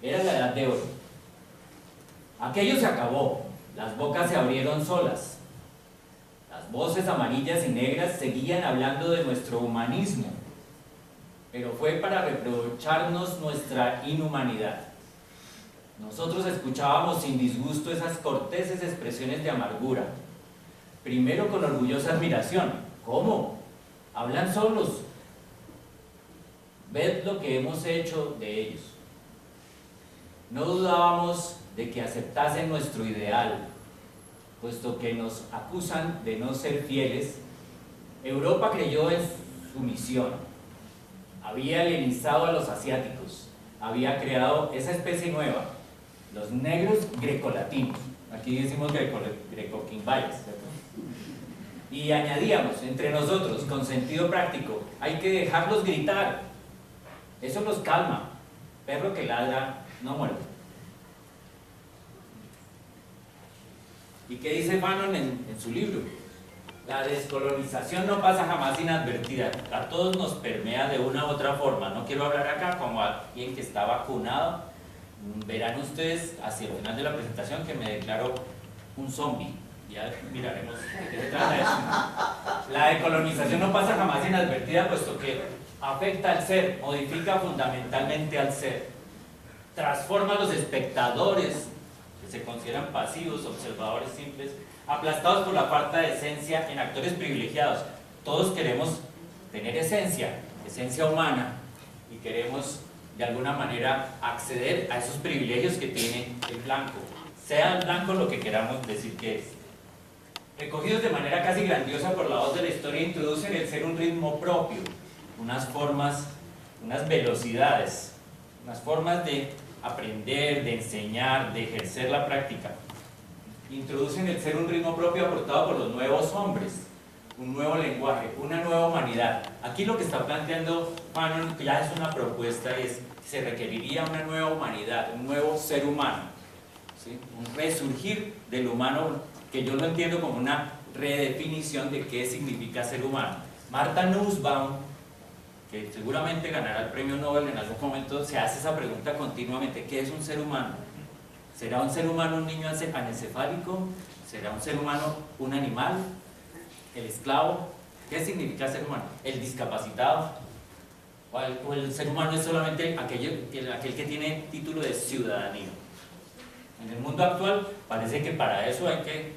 Era la edad de oro. Aquello se acabó, las bocas se abrieron solas. Las voces amarillas y negras seguían hablando de nuestro humanismo, pero fue para reprocharnos nuestra inhumanidad. Nosotros escuchábamos sin disgusto esas corteses expresiones de amargura, primero con orgullosa admiración. ¿Cómo? Hablan solos. Ved lo que hemos hecho de ellos. No dudábamos de que aceptasen nuestro ideal, puesto que nos acusan de no ser fieles. Europa creyó en su misión. Había helenizado a los asiáticos, había creado esa especie nueva, los negros grecolatinos, aquí decimos greco-quimbayas, ¿cierto? Y añadíamos entre nosotros, con sentido práctico, hay que dejarlos gritar, eso los calma, perro que ladra no muerde. ¿Y qué dice Fanon en su libro? La descolonización no pasa jamás inadvertida, a todos nos permea de una u otra forma. No quiero hablar acá como alguien que está vacunado. Verán ustedes hacia el final de la presentación que me declaro un zombie. Ya miraremos de qué se trata eso. La decolonización no pasa jamás inadvertida, puesto que afecta al ser, modifica fundamentalmente al ser, transforma a los espectadores, que se consideran pasivos, observadores simples, aplastados por la falta de esencia, en actores privilegiados. Todos queremos tener esencia humana, y queremos de alguna manera acceder a esos privilegios que tiene el blanco, sea el blanco lo que queramos decir que es. Recogidos de manera casi grandiosa por la voz de la historia, introducen el ser un ritmo propio, unas formas, unas velocidades, unas formas de aprender, de enseñar, de ejercer la práctica. Introducen el ser un ritmo propio aportado por los nuevos hombres, un nuevo lenguaje, una nueva humanidad. Aquí lo que está planteando Fanon ya es una propuesta, es que se requeriría una nueva humanidad, un nuevo ser humano, ¿sí? Un resurgir del humano, que yo lo entiendo como una redefinición de qué significa ser humano. Martha Nussbaum, que seguramente ganará el premio Nobel en algún momento, se hace esa pregunta continuamente: ¿qué es un ser humano? ¿Será un ser humano un niño anencefálico? ¿Será un ser humano un animal? ¿El esclavo? ¿Qué significa ser humano? ¿El discapacitado? ¿O el ser humano es solamente aquel que tiene título de ciudadanía? En el mundo actual parece que para eso hay que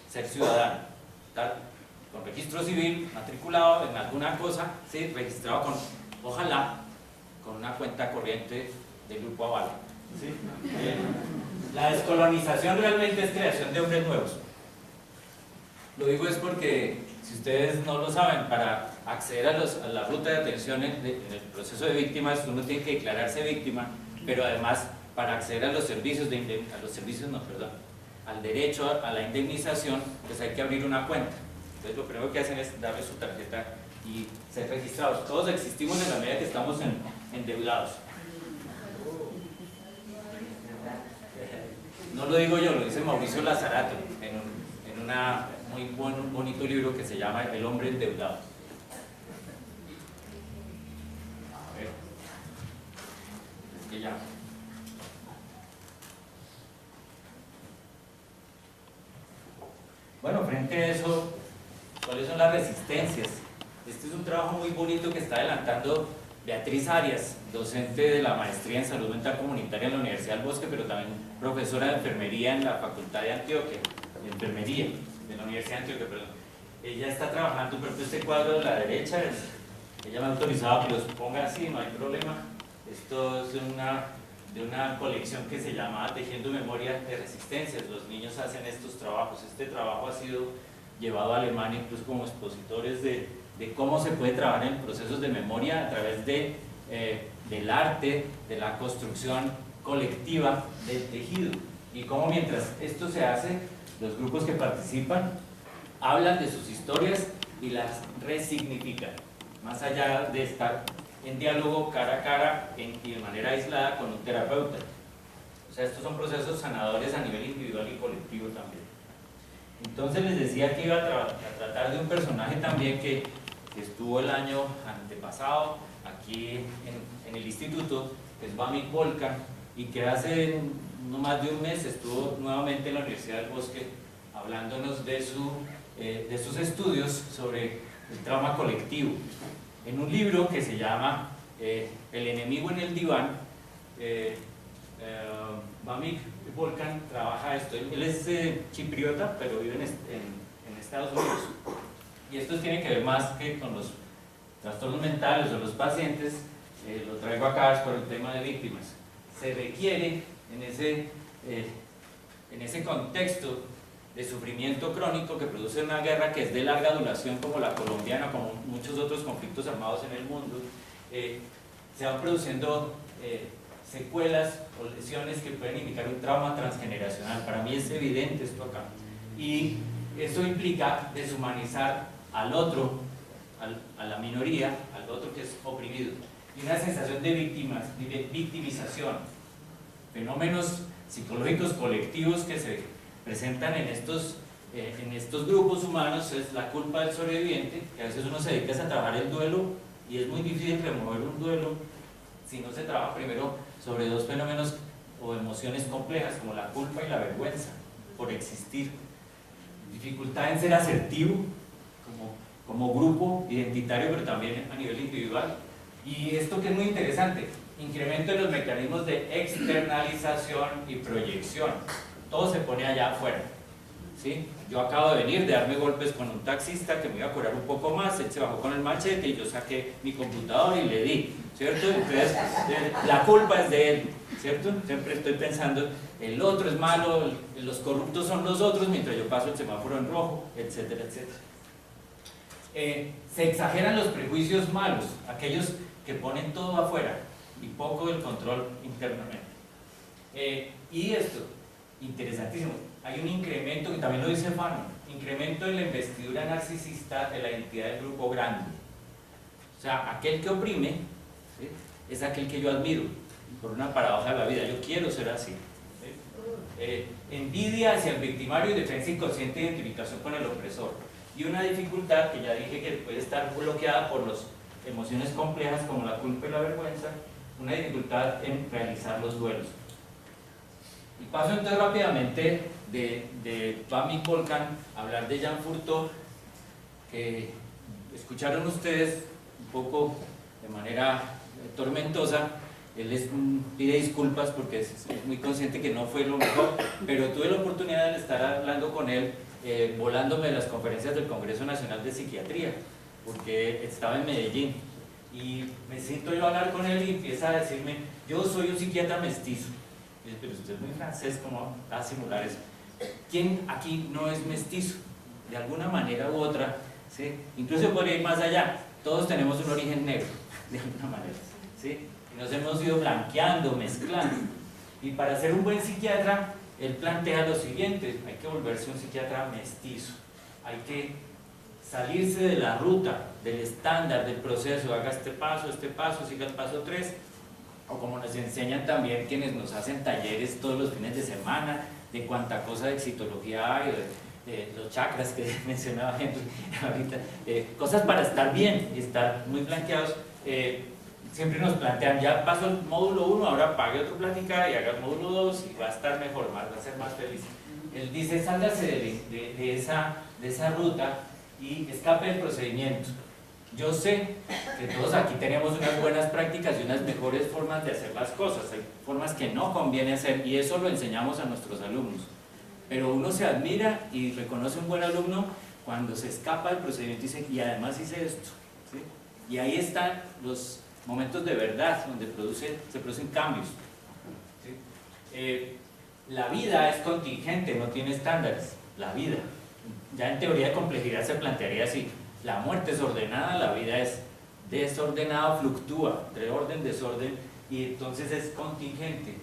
ser ciudadano, estar con registro civil, matriculado en alguna cosa, ¿sí? Registrado con, ojalá, con una cuenta corriente del Grupo Aval, ¿sí? La descolonización realmente es creación de hombres nuevos. Lo digo es porque, si ustedes no lo saben, para acceder a la ruta de atención en el proceso de víctimas, uno tiene que declararse víctima, pero además, para acceder a los servicios, al derecho a la indemnización, pues hay que abrir una cuenta. Entonces lo primero que hacen es darle su tarjeta y ser registrados. Todos existimos en la medida que estamos endeudados. No lo digo yo, lo dice Mauricio Lazarato en un muy bonito libro que se llama El hombre endeudado. A ver, es que ya. Bueno, frente a eso, ¿cuáles son las resistencias? Este es un trabajo muy bonito que está adelantando Beatriz Arias, docente de la maestría en salud mental comunitaria en la Universidad del Bosque, pero también profesora de enfermería en la Facultad de Antioquia, de enfermería de la Universidad de Antioquia, perdón. Ella está trabajando, por ejemplo, este cuadro de la derecha, ella me ha autorizado que los ponga así, no hay problema. Esto es de una colección que se llama Tejiendo Memoria de Resistencias. Los niños hacen estos trabajos. Este trabajo ha sido llevado a Alemania incluso como expositores de cómo se puede trabajar en procesos de memoria a través del arte, de la construcción colectiva del tejido, y cómo mientras esto se hace, los grupos que participan hablan de sus historias y las resignifican, más allá de estar en diálogo cara a cara y de manera aislada con un terapeuta. O sea, estos son procesos sanadores a nivel individual y colectivo también. Entonces les decía que iba a tratar de un personaje también que estuvo el año antepasado aquí en el instituto, que es Vamik Volkan, y que hace no más de un mes estuvo nuevamente en la Universidad del Bosque hablándonos de sus estudios sobre el trauma colectivo, en un libro que se llama El enemigo en el diván. Vamik Volkan trabaja esto. Él es chipriota, pero vive en Estados Unidos. Y esto tiene que ver más que con los trastornos mentales o los pacientes. Lo traigo acá es por el tema de víctimas. Se requiere en ese contexto de sufrimiento crónico que produce una guerra que es de larga duración, como la colombiana, como muchos otros conflictos armados en el mundo, se van produciendo secuelas o lesiones que pueden indicar un trauma transgeneracional. Para mí es evidente esto acá. Y eso implica deshumanizar al otro, a la minoría, al otro que es oprimido. Y una sensación de victimización. Fenómenos psicológicos colectivos que se presentan en estos grupos humanos es la culpa del sobreviviente, que a veces uno se dedica a trabajar el duelo y es muy difícil remover un duelo si no se trabaja primero sobre dos fenómenos o emociones complejas como la culpa y la vergüenza por existir, dificultad en ser asertivo como grupo identitario, pero también a nivel individual. Y esto que es muy interesante, incremento en los mecanismos de externalización y proyección. Todo se pone allá afuera, ¿sí? Yo acabo de venir de darme golpes con un taxista que me iba a cobrar un poco más, él se bajó con el machete y yo saqué mi computador y le di, ¿cierto? Entonces, la culpa es de él, ¿cierto? Siempre estoy pensando, el otro es malo, los corruptos son los otros, mientras yo paso el semáforo en rojo, etcétera, etcétera. Se exageran los prejuicios malos, aquellos que ponen todo afuera y poco del control internamente. Y esto, interesantísimo, hay un incremento, que también lo dice Fanon, incremento en la investidura narcisista de la identidad del grupo grande. O sea, aquel que oprime, ¿sí?, es aquel que yo admiro, por una paradoja de la vida, yo quiero ser así. ¿Sí? Envidia hacia el victimario y defensa inconsciente de identificación con el opresor. Y una dificultad que ya dije que puede estar bloqueada por las emociones complejas como la culpa y la vergüenza, una dificultad en realizar los duelos. Y paso entonces rápidamente de Vamik Volkan a hablar de Jean Furtó, que escucharon ustedes un poco de manera tormentosa. Él pide disculpas porque es muy consciente que no fue lo mejor, pero tuve la oportunidad de estar hablando con él, volándome de las conferencias del Congreso Nacional de Psiquiatría, porque estaba en Medellín. Y me siento yo a hablar con él y empieza a decirme, yo soy un psiquiatra mestizo. Y yo, pero usted es muy francés, ¿cómo va a simular eso? ¿Quién aquí no es mestizo? de alguna manera u otra, ¿sí? Incluso podría ir más allá, todos tenemos un origen negro, de alguna manera, ¿sí? Y nos hemos ido blanqueando, mezclando. Y para ser un buen psiquiatra, él plantea lo siguiente: hay que volverse un psiquiatra mestizo, hay que salirse de la ruta, del estándar, del proceso, haga este paso, siga el paso 3, o como nos enseñan también quienes nos hacen talleres todos los fines de semana, de cuánta cosa de excitología hay, de los chakras que mencionaba Henry ahorita, cosas para estar bien y estar muy blanqueados. Siempre nos plantean, ya pasó el módulo 1, ahora pague otro plática y haga el módulo 2 y va a estar mejor, va a ser más feliz. Él dice, sálgase de esa ruta y escape del procedimiento. Yo sé que todos aquí tenemos unas buenas prácticas y unas mejores formas de hacer las cosas, hay formas que no conviene hacer y eso lo enseñamos a nuestros alumnos. Pero uno se admira y reconoce un buen alumno cuando se escapa del procedimiento y dice, y además hice esto, ¿sí? Y ahí están los momentos de verdad donde se producen cambios, ¿sí? La vida es contingente, no tiene estándares, la vida. Ya en teoría de complejidad se plantearía así: la muerte es ordenada, la vida es desordenada, fluctúa entre orden, desorden, y entonces es contingente.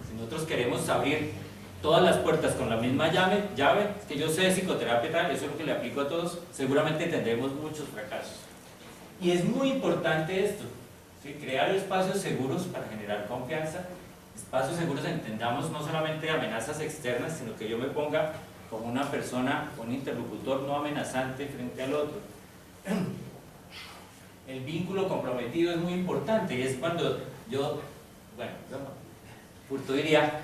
Si nosotros queremos abrir todas las puertas con la misma llave, que yo sé de psicoterapia tal, eso es lo que le aplico a todos, seguramente tendremos muchos fracasos. Y es muy importante esto, ¿sí? Crear espacios seguros para generar confianza. Espacios seguros, entendamos, no solamente amenazas externas, sino que yo me ponga como una persona, un interlocutor no amenazante frente al otro. El vínculo comprometido es muy importante y es cuando Furtado diría,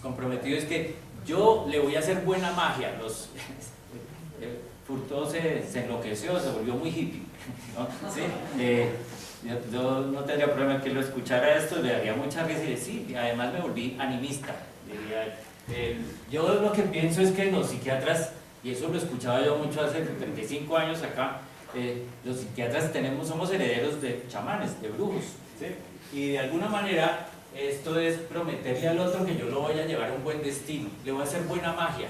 comprometido es que yo le voy a hacer buena magia. Furtado se enloqueció, se volvió muy hippie, ¿no? ¿Sí? Yo no tendría problema en que lo escuchara esto, le daría mucha risa y sí, además me volví animista, diría. Yo lo que pienso es que los psiquiatras, y eso lo escuchaba yo mucho hace 35 años acá, los psiquiatras somos herederos de chamanes, de brujos, ¿sí? Y de alguna manera esto es prometerle al otro que yo lo voy a llevar a un buen destino, le voy a hacer buena magia,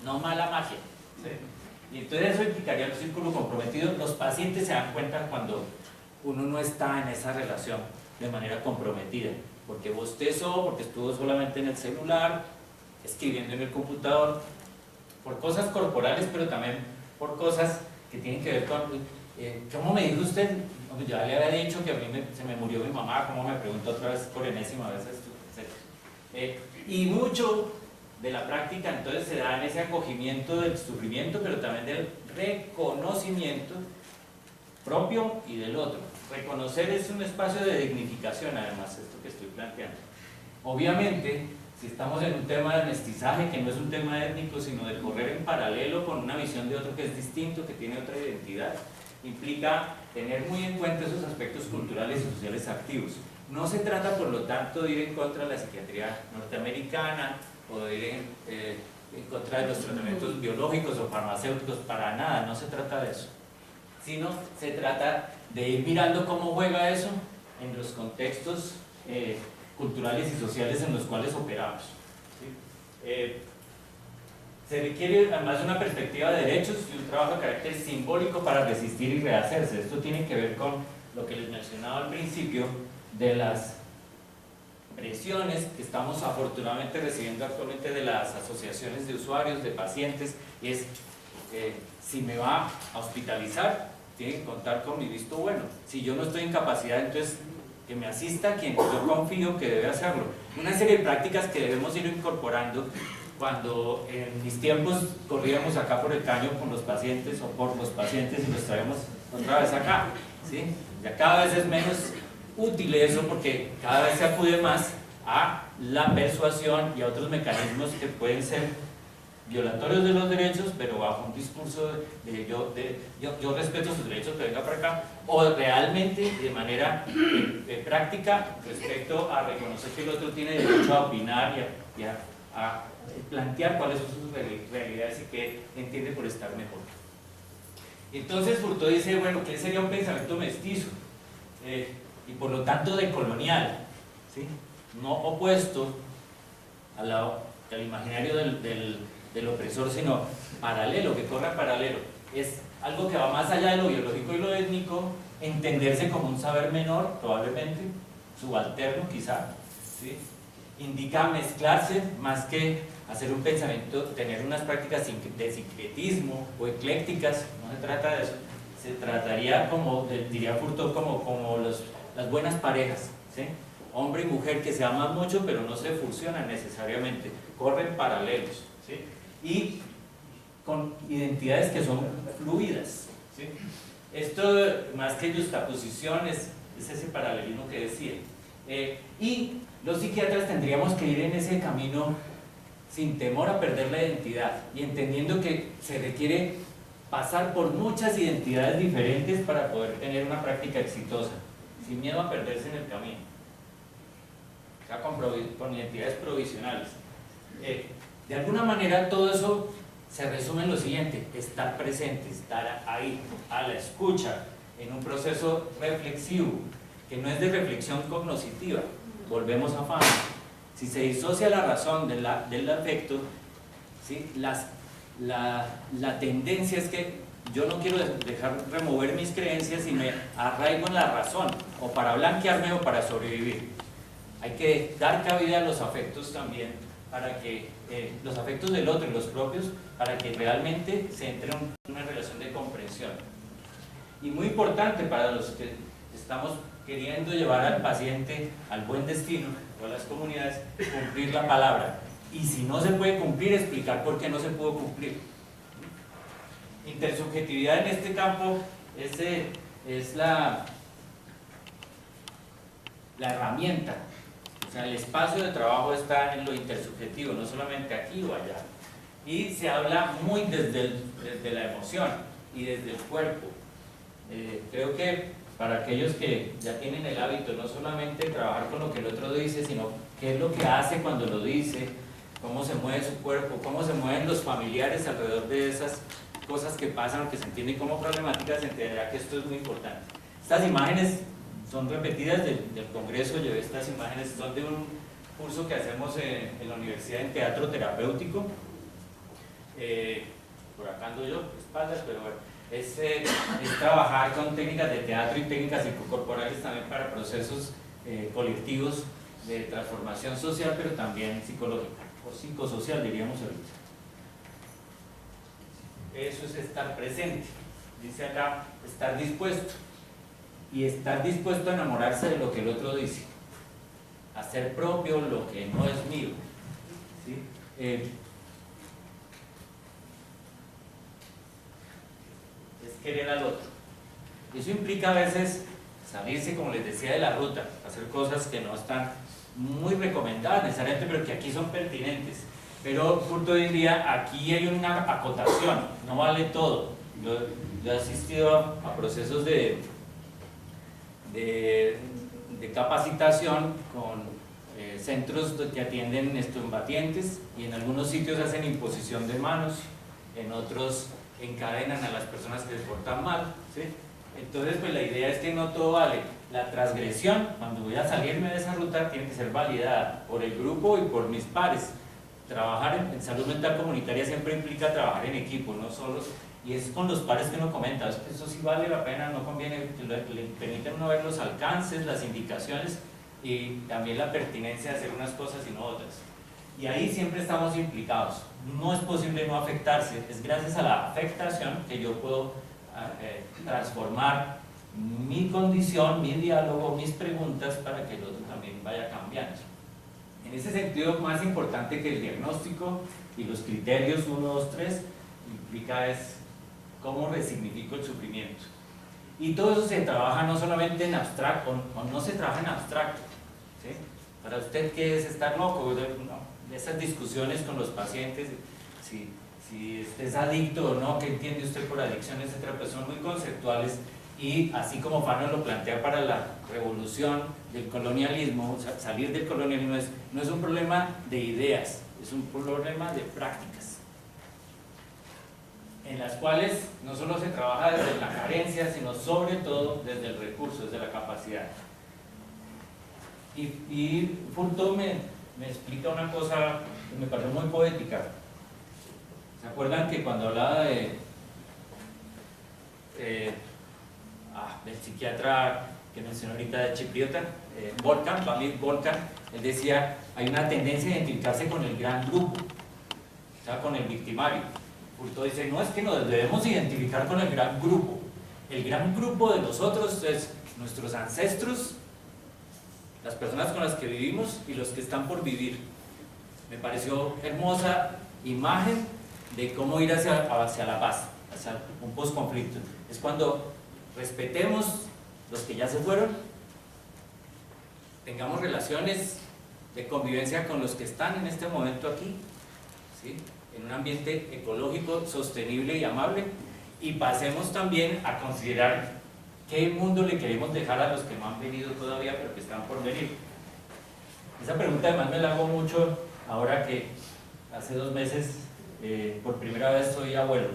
no mala magia, ¿sí? Y entonces eso implicaría el círculo comprometido. Los pacientes se dan cuenta cuando uno no está en esa relación de manera comprometida, porque bostezó, porque estuvo solamente en el celular, escribiendo en el computador, por cosas corporales, pero también por cosas que tienen que ver con, ¿cómo me dijo usted? Ya le había dicho que a mí se me murió mi mamá, ¿cómo me preguntó otra vez por enésima vez esto? Y mucho de la práctica entonces se da en ese acogimiento del sufrimiento, pero también del reconocimiento propio y del otro. Reconocer es un espacio de dignificación, además, esto que estoy planteando. Obviamente, si estamos en un tema de mestizaje, que no es un tema étnico, sino de correr en paralelo con una visión de otro que es distinto, que tiene otra identidad, implica tener muy en cuenta esos aspectos culturales y sociales activos. No se trata, por lo tanto, de ir en contra de la psiquiatría norteamericana o de ir en contra de los tratamientos biológicos o farmacéuticos, para nada, no se trata de eso, sino se trata de ir mirando cómo juega eso en los contextos culturales y sociales en los cuales operamos, ¿sí? Se requiere además una perspectiva de derechos y un trabajo de carácter simbólico para resistir y rehacerse. Esto tiene que ver con lo que les mencionaba al principio de las presiones que estamos afortunadamente recibiendo actualmente de las asociaciones de usuarios, de pacientes, y es, si me va a hospitalizar, tiene que contar con mi visto bueno. Si yo no estoy en capacidad, entonces que me asista quien yo confío que debe hacerlo. Una serie de prácticas que debemos ir incorporando. Cuando en mis tiempos corríamos acá por el caño con los pacientes o por los pacientes y los traemos otra vez acá, ¿sí? Ya cada vez es menos útil eso, porque cada vez se acude más a la persuasión y a otros mecanismos que pueden ser violatorios de los derechos, pero bajo un discurso de yo respeto sus derechos, que venga para acá, o realmente de manera práctica respecto a reconocer que el otro tiene derecho a opinar y a plantear cuáles son sus realidades y qué entiende por estar mejor. Entonces Furtado dice, bueno, ¿qué sería un pensamiento mestizo? Y por lo tanto decolonial, ¿sí? No opuesto al imaginario del del opresor, sino paralelo, que corre paralelo. Es algo que va más allá de lo biológico y lo étnico, entenderse como un saber menor, probablemente, subalterno quizá, ¿sí? Indica mezclarse más que hacer un pensamiento, tener unas prácticas de sincretismo o eclécticas, no se trata de eso, se trataría como, diría Furtó, como las buenas parejas, ¿sí? Hombre y mujer que se aman mucho pero no se fusionan necesariamente, corren paralelos, ¿sí? Y con identidades que son fluidas, ¿sí? Esto, más que juxtaposición, es ese paralelismo que decía. Y los psiquiatras tendríamos que ir en ese camino sin temor a perder la identidad y entendiendo que se requiere pasar por muchas identidades diferentes para poder tener una práctica exitosa, sin miedo a perderse en el camino, o sea, con identidades provisionales. De alguna manera todo eso se resume en lo siguiente: estar presente, estar ahí, a la escucha, en un proceso reflexivo, que no es de reflexión cognoscitiva. Volvemos a Fano. Si se disocia la razón del afecto, ¿sí? La tendencia es que yo no quiero dejar remover mis creencias y me arraigo en la razón, o para blanquearme o para sobrevivir. Hay que dar cabida a los afectos también, para que los afectos del otro y los propios, para que realmente se entre en una relación de comprensión. Y muy importante para los que estamos queriendo llevar al paciente al buen destino o a las comunidades, cumplir la palabra. Y si no se puede cumplir, explicar por qué no se pudo cumplir. Intersubjetividad en este campo es la herramienta. O sea, el espacio de trabajo está en lo intersubjetivo, no solamente aquí o allá. Y se habla muy desde la emoción y desde el cuerpo. Creo que para aquellos que ya tienen el hábito no solamente trabajar con lo que el otro dice, sino qué es lo que hace cuando lo dice, cómo se mueve su cuerpo, cómo se mueven los familiares alrededor de esas cosas que pasan o que se entienden como problemáticas, se entenderá que esto es muy importante. Estas imágenes son repetidas del congreso. Llevé estas imágenes, son de un curso que hacemos en la universidad en teatro terapéutico. Por acá ando yo, espaldas, pero bueno, es trabajar con técnicas de teatro y técnicas psicocorporales también para procesos colectivos de transformación social, pero también psicológica, o psicosocial diríamos ahorita. Eso es estar presente. Dice acá, estar dispuesto. Y estar dispuesto a enamorarse de lo que el otro dice, hacer propio lo que no es mío, ¿sí? Es querer al otro. Eso implica a veces salirse, como les decía, de la ruta, hacer cosas que no están muy recomendadas necesariamente, pero que aquí son pertinentes. Pero punto de día, aquí hay una acotación, no vale todo. Yo he asistido a procesos de capacitación con centros que atienden estumbatientes, y en algunos sitios hacen imposición de manos, en otros encadenan a las personas que se portan mal, ¿sí? Entonces pues la idea es que no todo vale. La transgresión, cuando voy a salirme de esa ruta, tiene que ser validada por el grupo y por mis pares. Trabajar en salud mental comunitaria siempre implica trabajar en equipo, no solos. Y es con los pares que uno comenta, eso sí vale la pena, no conviene, le permiten uno ver los alcances, las indicaciones y también la pertinencia de hacer unas cosas y no otras. Y ahí siempre estamos implicados. No es posible no afectarse, es gracias a la afectación que yo puedo transformar mi condición, mi diálogo, mis preguntas para que el otro también vaya cambiando. En ese sentido, más importante que el diagnóstico y los criterios 1, 2, 3, implica es cómo resignifico el sufrimiento. Y todo eso se trabaja no solamente en abstracto, o no se trabaja en abstracto, ¿sí? Para usted, ¿qué es estar loco? No, esas discusiones con los pacientes, si usted es adicto o no, qué entiende usted por adicción, etcétera, pues son muy conceptuales. Y así como Fanon lo plantea para la revolución del colonialismo, o sea, salir del colonialismo no es un problema de ideas, es un problema de prácticas, en las cuales no solo se trabaja desde la carencia, sino sobre todo desde el recurso, desde la capacidad. Y Furtó me explica una cosa que me pareció muy poética. ¿Se acuerdan que cuando hablaba del psiquiatra que mencionó ahorita de Chipriota, Vladimir Volkan, él decía, hay una tendencia a identificarse con el gran grupo, o sea, con el victimario. Foucault dice, no, es que nos debemos identificar con el gran grupo. El gran grupo de nosotros es nuestros ancestros, las personas con las que vivimos y los que están por vivir. Me pareció hermosa imagen de cómo ir hacia la paz, hacia un post-conflicto. Es cuando respetemos los que ya se fueron, tengamos relaciones de convivencia con los que están en este momento aquí, ¿sí? En un ambiente ecológico, sostenible y amable, y pasemos también a considerar qué mundo le queremos dejar a los que no han venido todavía, pero que están por venir. Esa pregunta además me la hago mucho ahora que hace 2 meses por primera vez soy abuelo.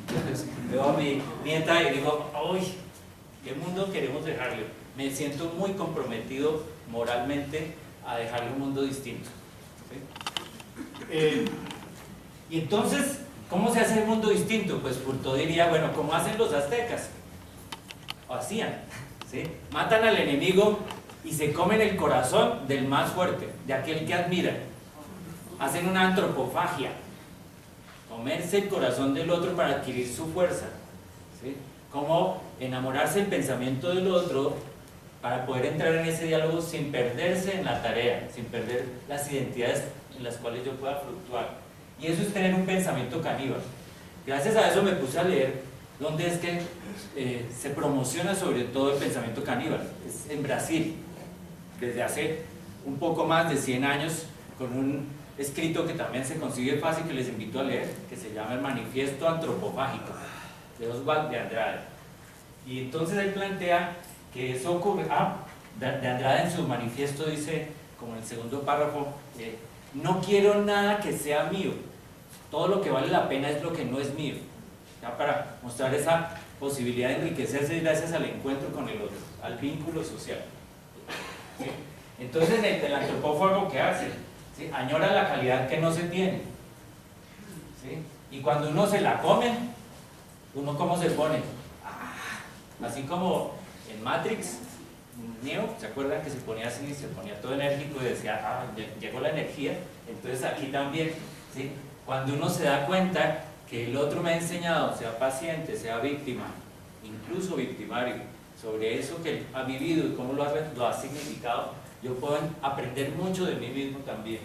Entonces veo a mi nieta y digo, ¡ay! ¿Qué mundo queremos dejarle? Me siento muy comprometido moralmente a dejarle un mundo distinto, ¿sí? Y entonces, ¿cómo se hace el mundo distinto? Pues Foucault diría, bueno, como hacen los aztecas, o hacían, ¿sí? Matan al enemigo y se comen el corazón del más fuerte, de aquel que admiran. Hacen una antropofagia, comerse el corazón del otro para adquirir su fuerza, ¿sí? Como enamorarse del pensamiento del otro para poder entrar en ese diálogo sin perderse en la tarea, sin perder las identidades en las cuales yo pueda fluctuar. Y eso es tener un pensamiento caníbal. Gracias a eso me puse a leer dónde es que se promociona sobre todo el pensamiento caníbal. Es en Brasil, desde hace un poco más de 100 años, con un escrito que también se consigue fácil, que les invito a leer, que se llama El Manifiesto Antropofágico, de Oswald de Andrade. Y entonces él plantea que eso ocurre. De Andrade en su manifiesto dice, como en el segundo párrafo, no quiero nada que sea mío, todo lo que vale la pena es lo que no es mío. Ya, para mostrar esa posibilidad de enriquecerse gracias al encuentro con el otro, al vínculo social, ¿sí? Entonces el antropófago, ¿qué hace? ¿Sí? Añora la calidad que no se tiene, ¿sí? Y cuando uno se la come, uno ¿cómo se pone? Así como en Matrix, Neo, ¿se acuerdan que se ponía así y se ponía todo enérgico y decía, llegó la energía? Entonces aquí también, ¿sí? Cuando uno se da cuenta que el otro me ha enseñado, sea paciente, sea víctima, incluso victimario, sobre eso que ha vivido y cómo lo ha significado, yo puedo aprender mucho de mí mismo también.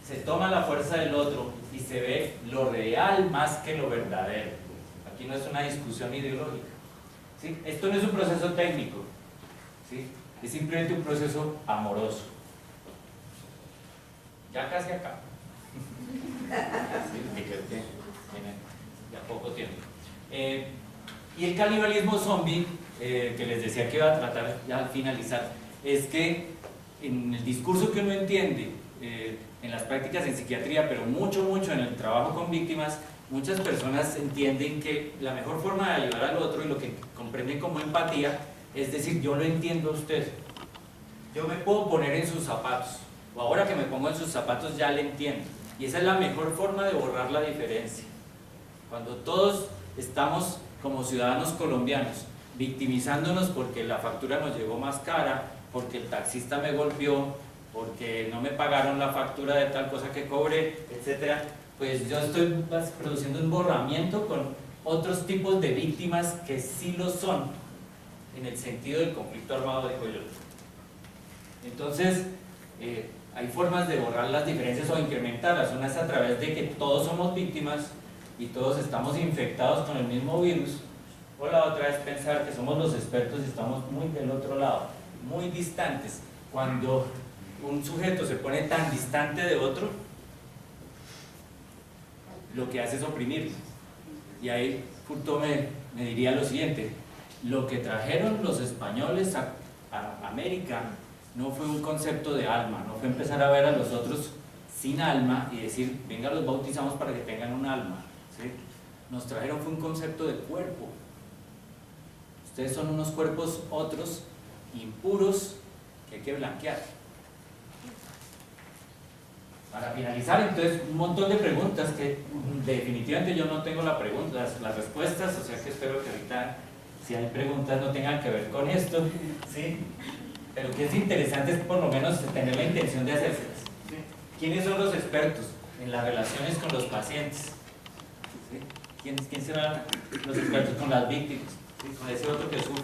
Se toma la fuerza del otro y se ve lo real más que lo verdadero. Aquí no es una discusión ideológica, ¿sí? Esto no es un proceso técnico, ¿sí? Es simplemente un proceso amoroso. Ya casi acá. Sí, ya poco tiempo. Y el canibalismo zombie, que les decía que iba a tratar ya al finalizar, es que en el discurso que uno entiende, en las prácticas en psiquiatría, pero mucho en el trabajo con víctimas, muchas personas entienden que la mejor forma de ayudar al otro y lo que comprenden como empatía es decir, yo lo entiendo a usted, yo me puedo poner en sus zapatos, o ahora que me pongo en sus zapatos ya le entiendo. Y esa es la mejor forma de borrar la diferencia. Cuando todos estamos como ciudadanos colombianos victimizándonos porque la factura nos llegó más cara, porque el taxista me golpeó, porque no me pagaron la factura de tal cosa que cobré, etc., pues yo estoy produciendo un borramiento con otros tipos de víctimas que sí lo son, en el sentido del conflicto armado de Coyote. Entonces, hay formas de borrar las diferencias o incrementarlas. Una es a través de que todos somos víctimas y todos estamos infectados con el mismo virus, o la otra es pensar que somos los expertos y estamos muy del otro lado, muy distantes. Cuando un sujeto se pone tan distante de otro, lo que hace es oprimirlo. Y ahí Foucault me diría lo siguiente: lo que trajeron los españoles a América no fue un concepto de alma, no fue empezar a ver a los otros sin alma y decir, venga, los bautizamos para que tengan un alma, ¿sí? Nos trajeron fue un concepto de cuerpo. Ustedes son unos cuerpos otros, impuros, que hay que blanquear. Para finalizar, entonces, un montón de preguntas que definitivamente yo no tengo las respuestas, o sea que espero que ahorita, si hay preguntas, no tengan que ver con esto, ¿sí? Pero que es interesante es por lo menos tener la intención de hacérselas. ¿Sí? ¿Quiénes son los expertos en las relaciones con los pacientes? ¿Sí? ¿Quién serán los expertos con las víctimas? ¿Sí? Con ese otro que sufre.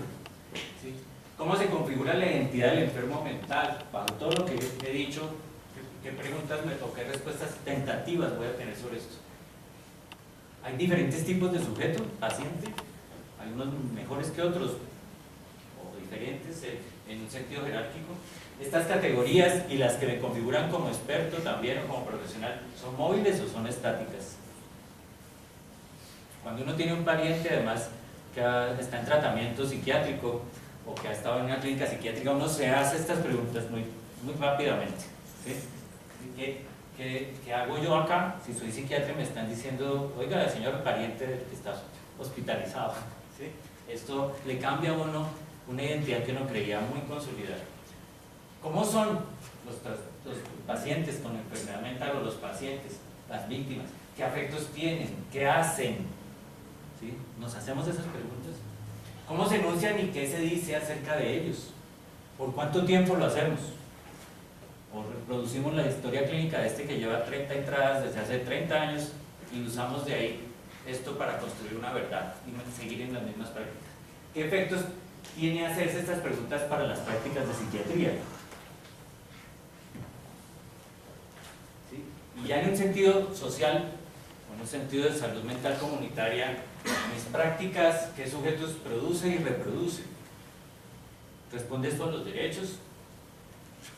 ¿Sí? ¿Cómo se configura la identidad del enfermo mental? Bajo todo lo que he dicho, ¿qué preguntas o qué respuestas tentativas voy a tener sobre esto? Hay diferentes tipos de sujeto, paciente, hay unos mejores que otros, o diferentes en un sentido jerárquico. Estas categorías y las que me configuran como experto también o como profesional, ¿son móviles o son estáticas? Cuando uno tiene un pariente, además, que está en tratamiento psiquiátrico o que ha estado en una clínica psiquiátrica, uno se hace estas preguntas muy rápidamente. ¿Sí? ¿Qué hago yo acá? Si soy psiquiatra me están diciendo, oiga, el señor pariente que está hospitalizado. ¿Sí? Esto le cambia a uno una identidad que uno creía muy consolidada. ¿Cómo son los pacientes con enfermedad mental o los pacientes, las víctimas? ¿Qué afectos tienen? ¿Qué hacen? ¿Sí? ¿Nos hacemos esas preguntas? ¿Cómo se enuncian y qué se dice acerca de ellos? ¿Por cuánto tiempo lo hacemos? O reproducimos la historia clínica de este que lleva 30 entradas desde hace 30 años y usamos de ahí esto para construir una verdad y seguir en las mismas prácticas. ¿Qué efectos tiene hacerse estas preguntas para las prácticas de psiquiatría? ¿Sí? Y ya en un sentido social, o en un sentido de salud mental comunitaria, mis prácticas, ¿qué sujetos produce y reproduce? ¿Responde esto a los derechos?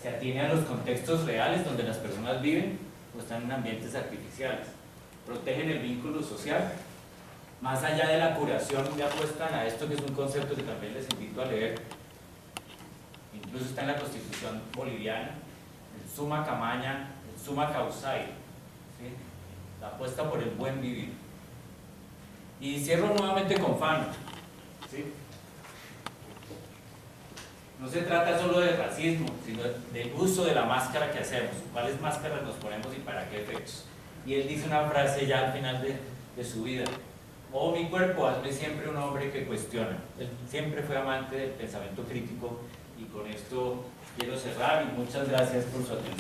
¿Se atiene a los contextos reales donde las personas viven o están en ambientes artificiales? ¿Protegen el vínculo social? Más allá de la curación, ya apuestan a esto que es un concepto que también les invito a leer. Incluso está en la Constitución boliviana, el summa camaña, el summa causai, ¿sí? La apuesta por el buen vivir. Y cierro nuevamente con Fano, ¿sí? No se trata solo de racismo, sino del uso de la máscara que hacemos. ¿Cuáles máscaras nos ponemos y para qué efectos? Y él dice una frase ya al final de su vida: oh, mi cuerpo, hazme siempre un hombre que cuestiona. Él siempre fue amante del pensamiento crítico y con esto quiero cerrar y muchas gracias por su atención.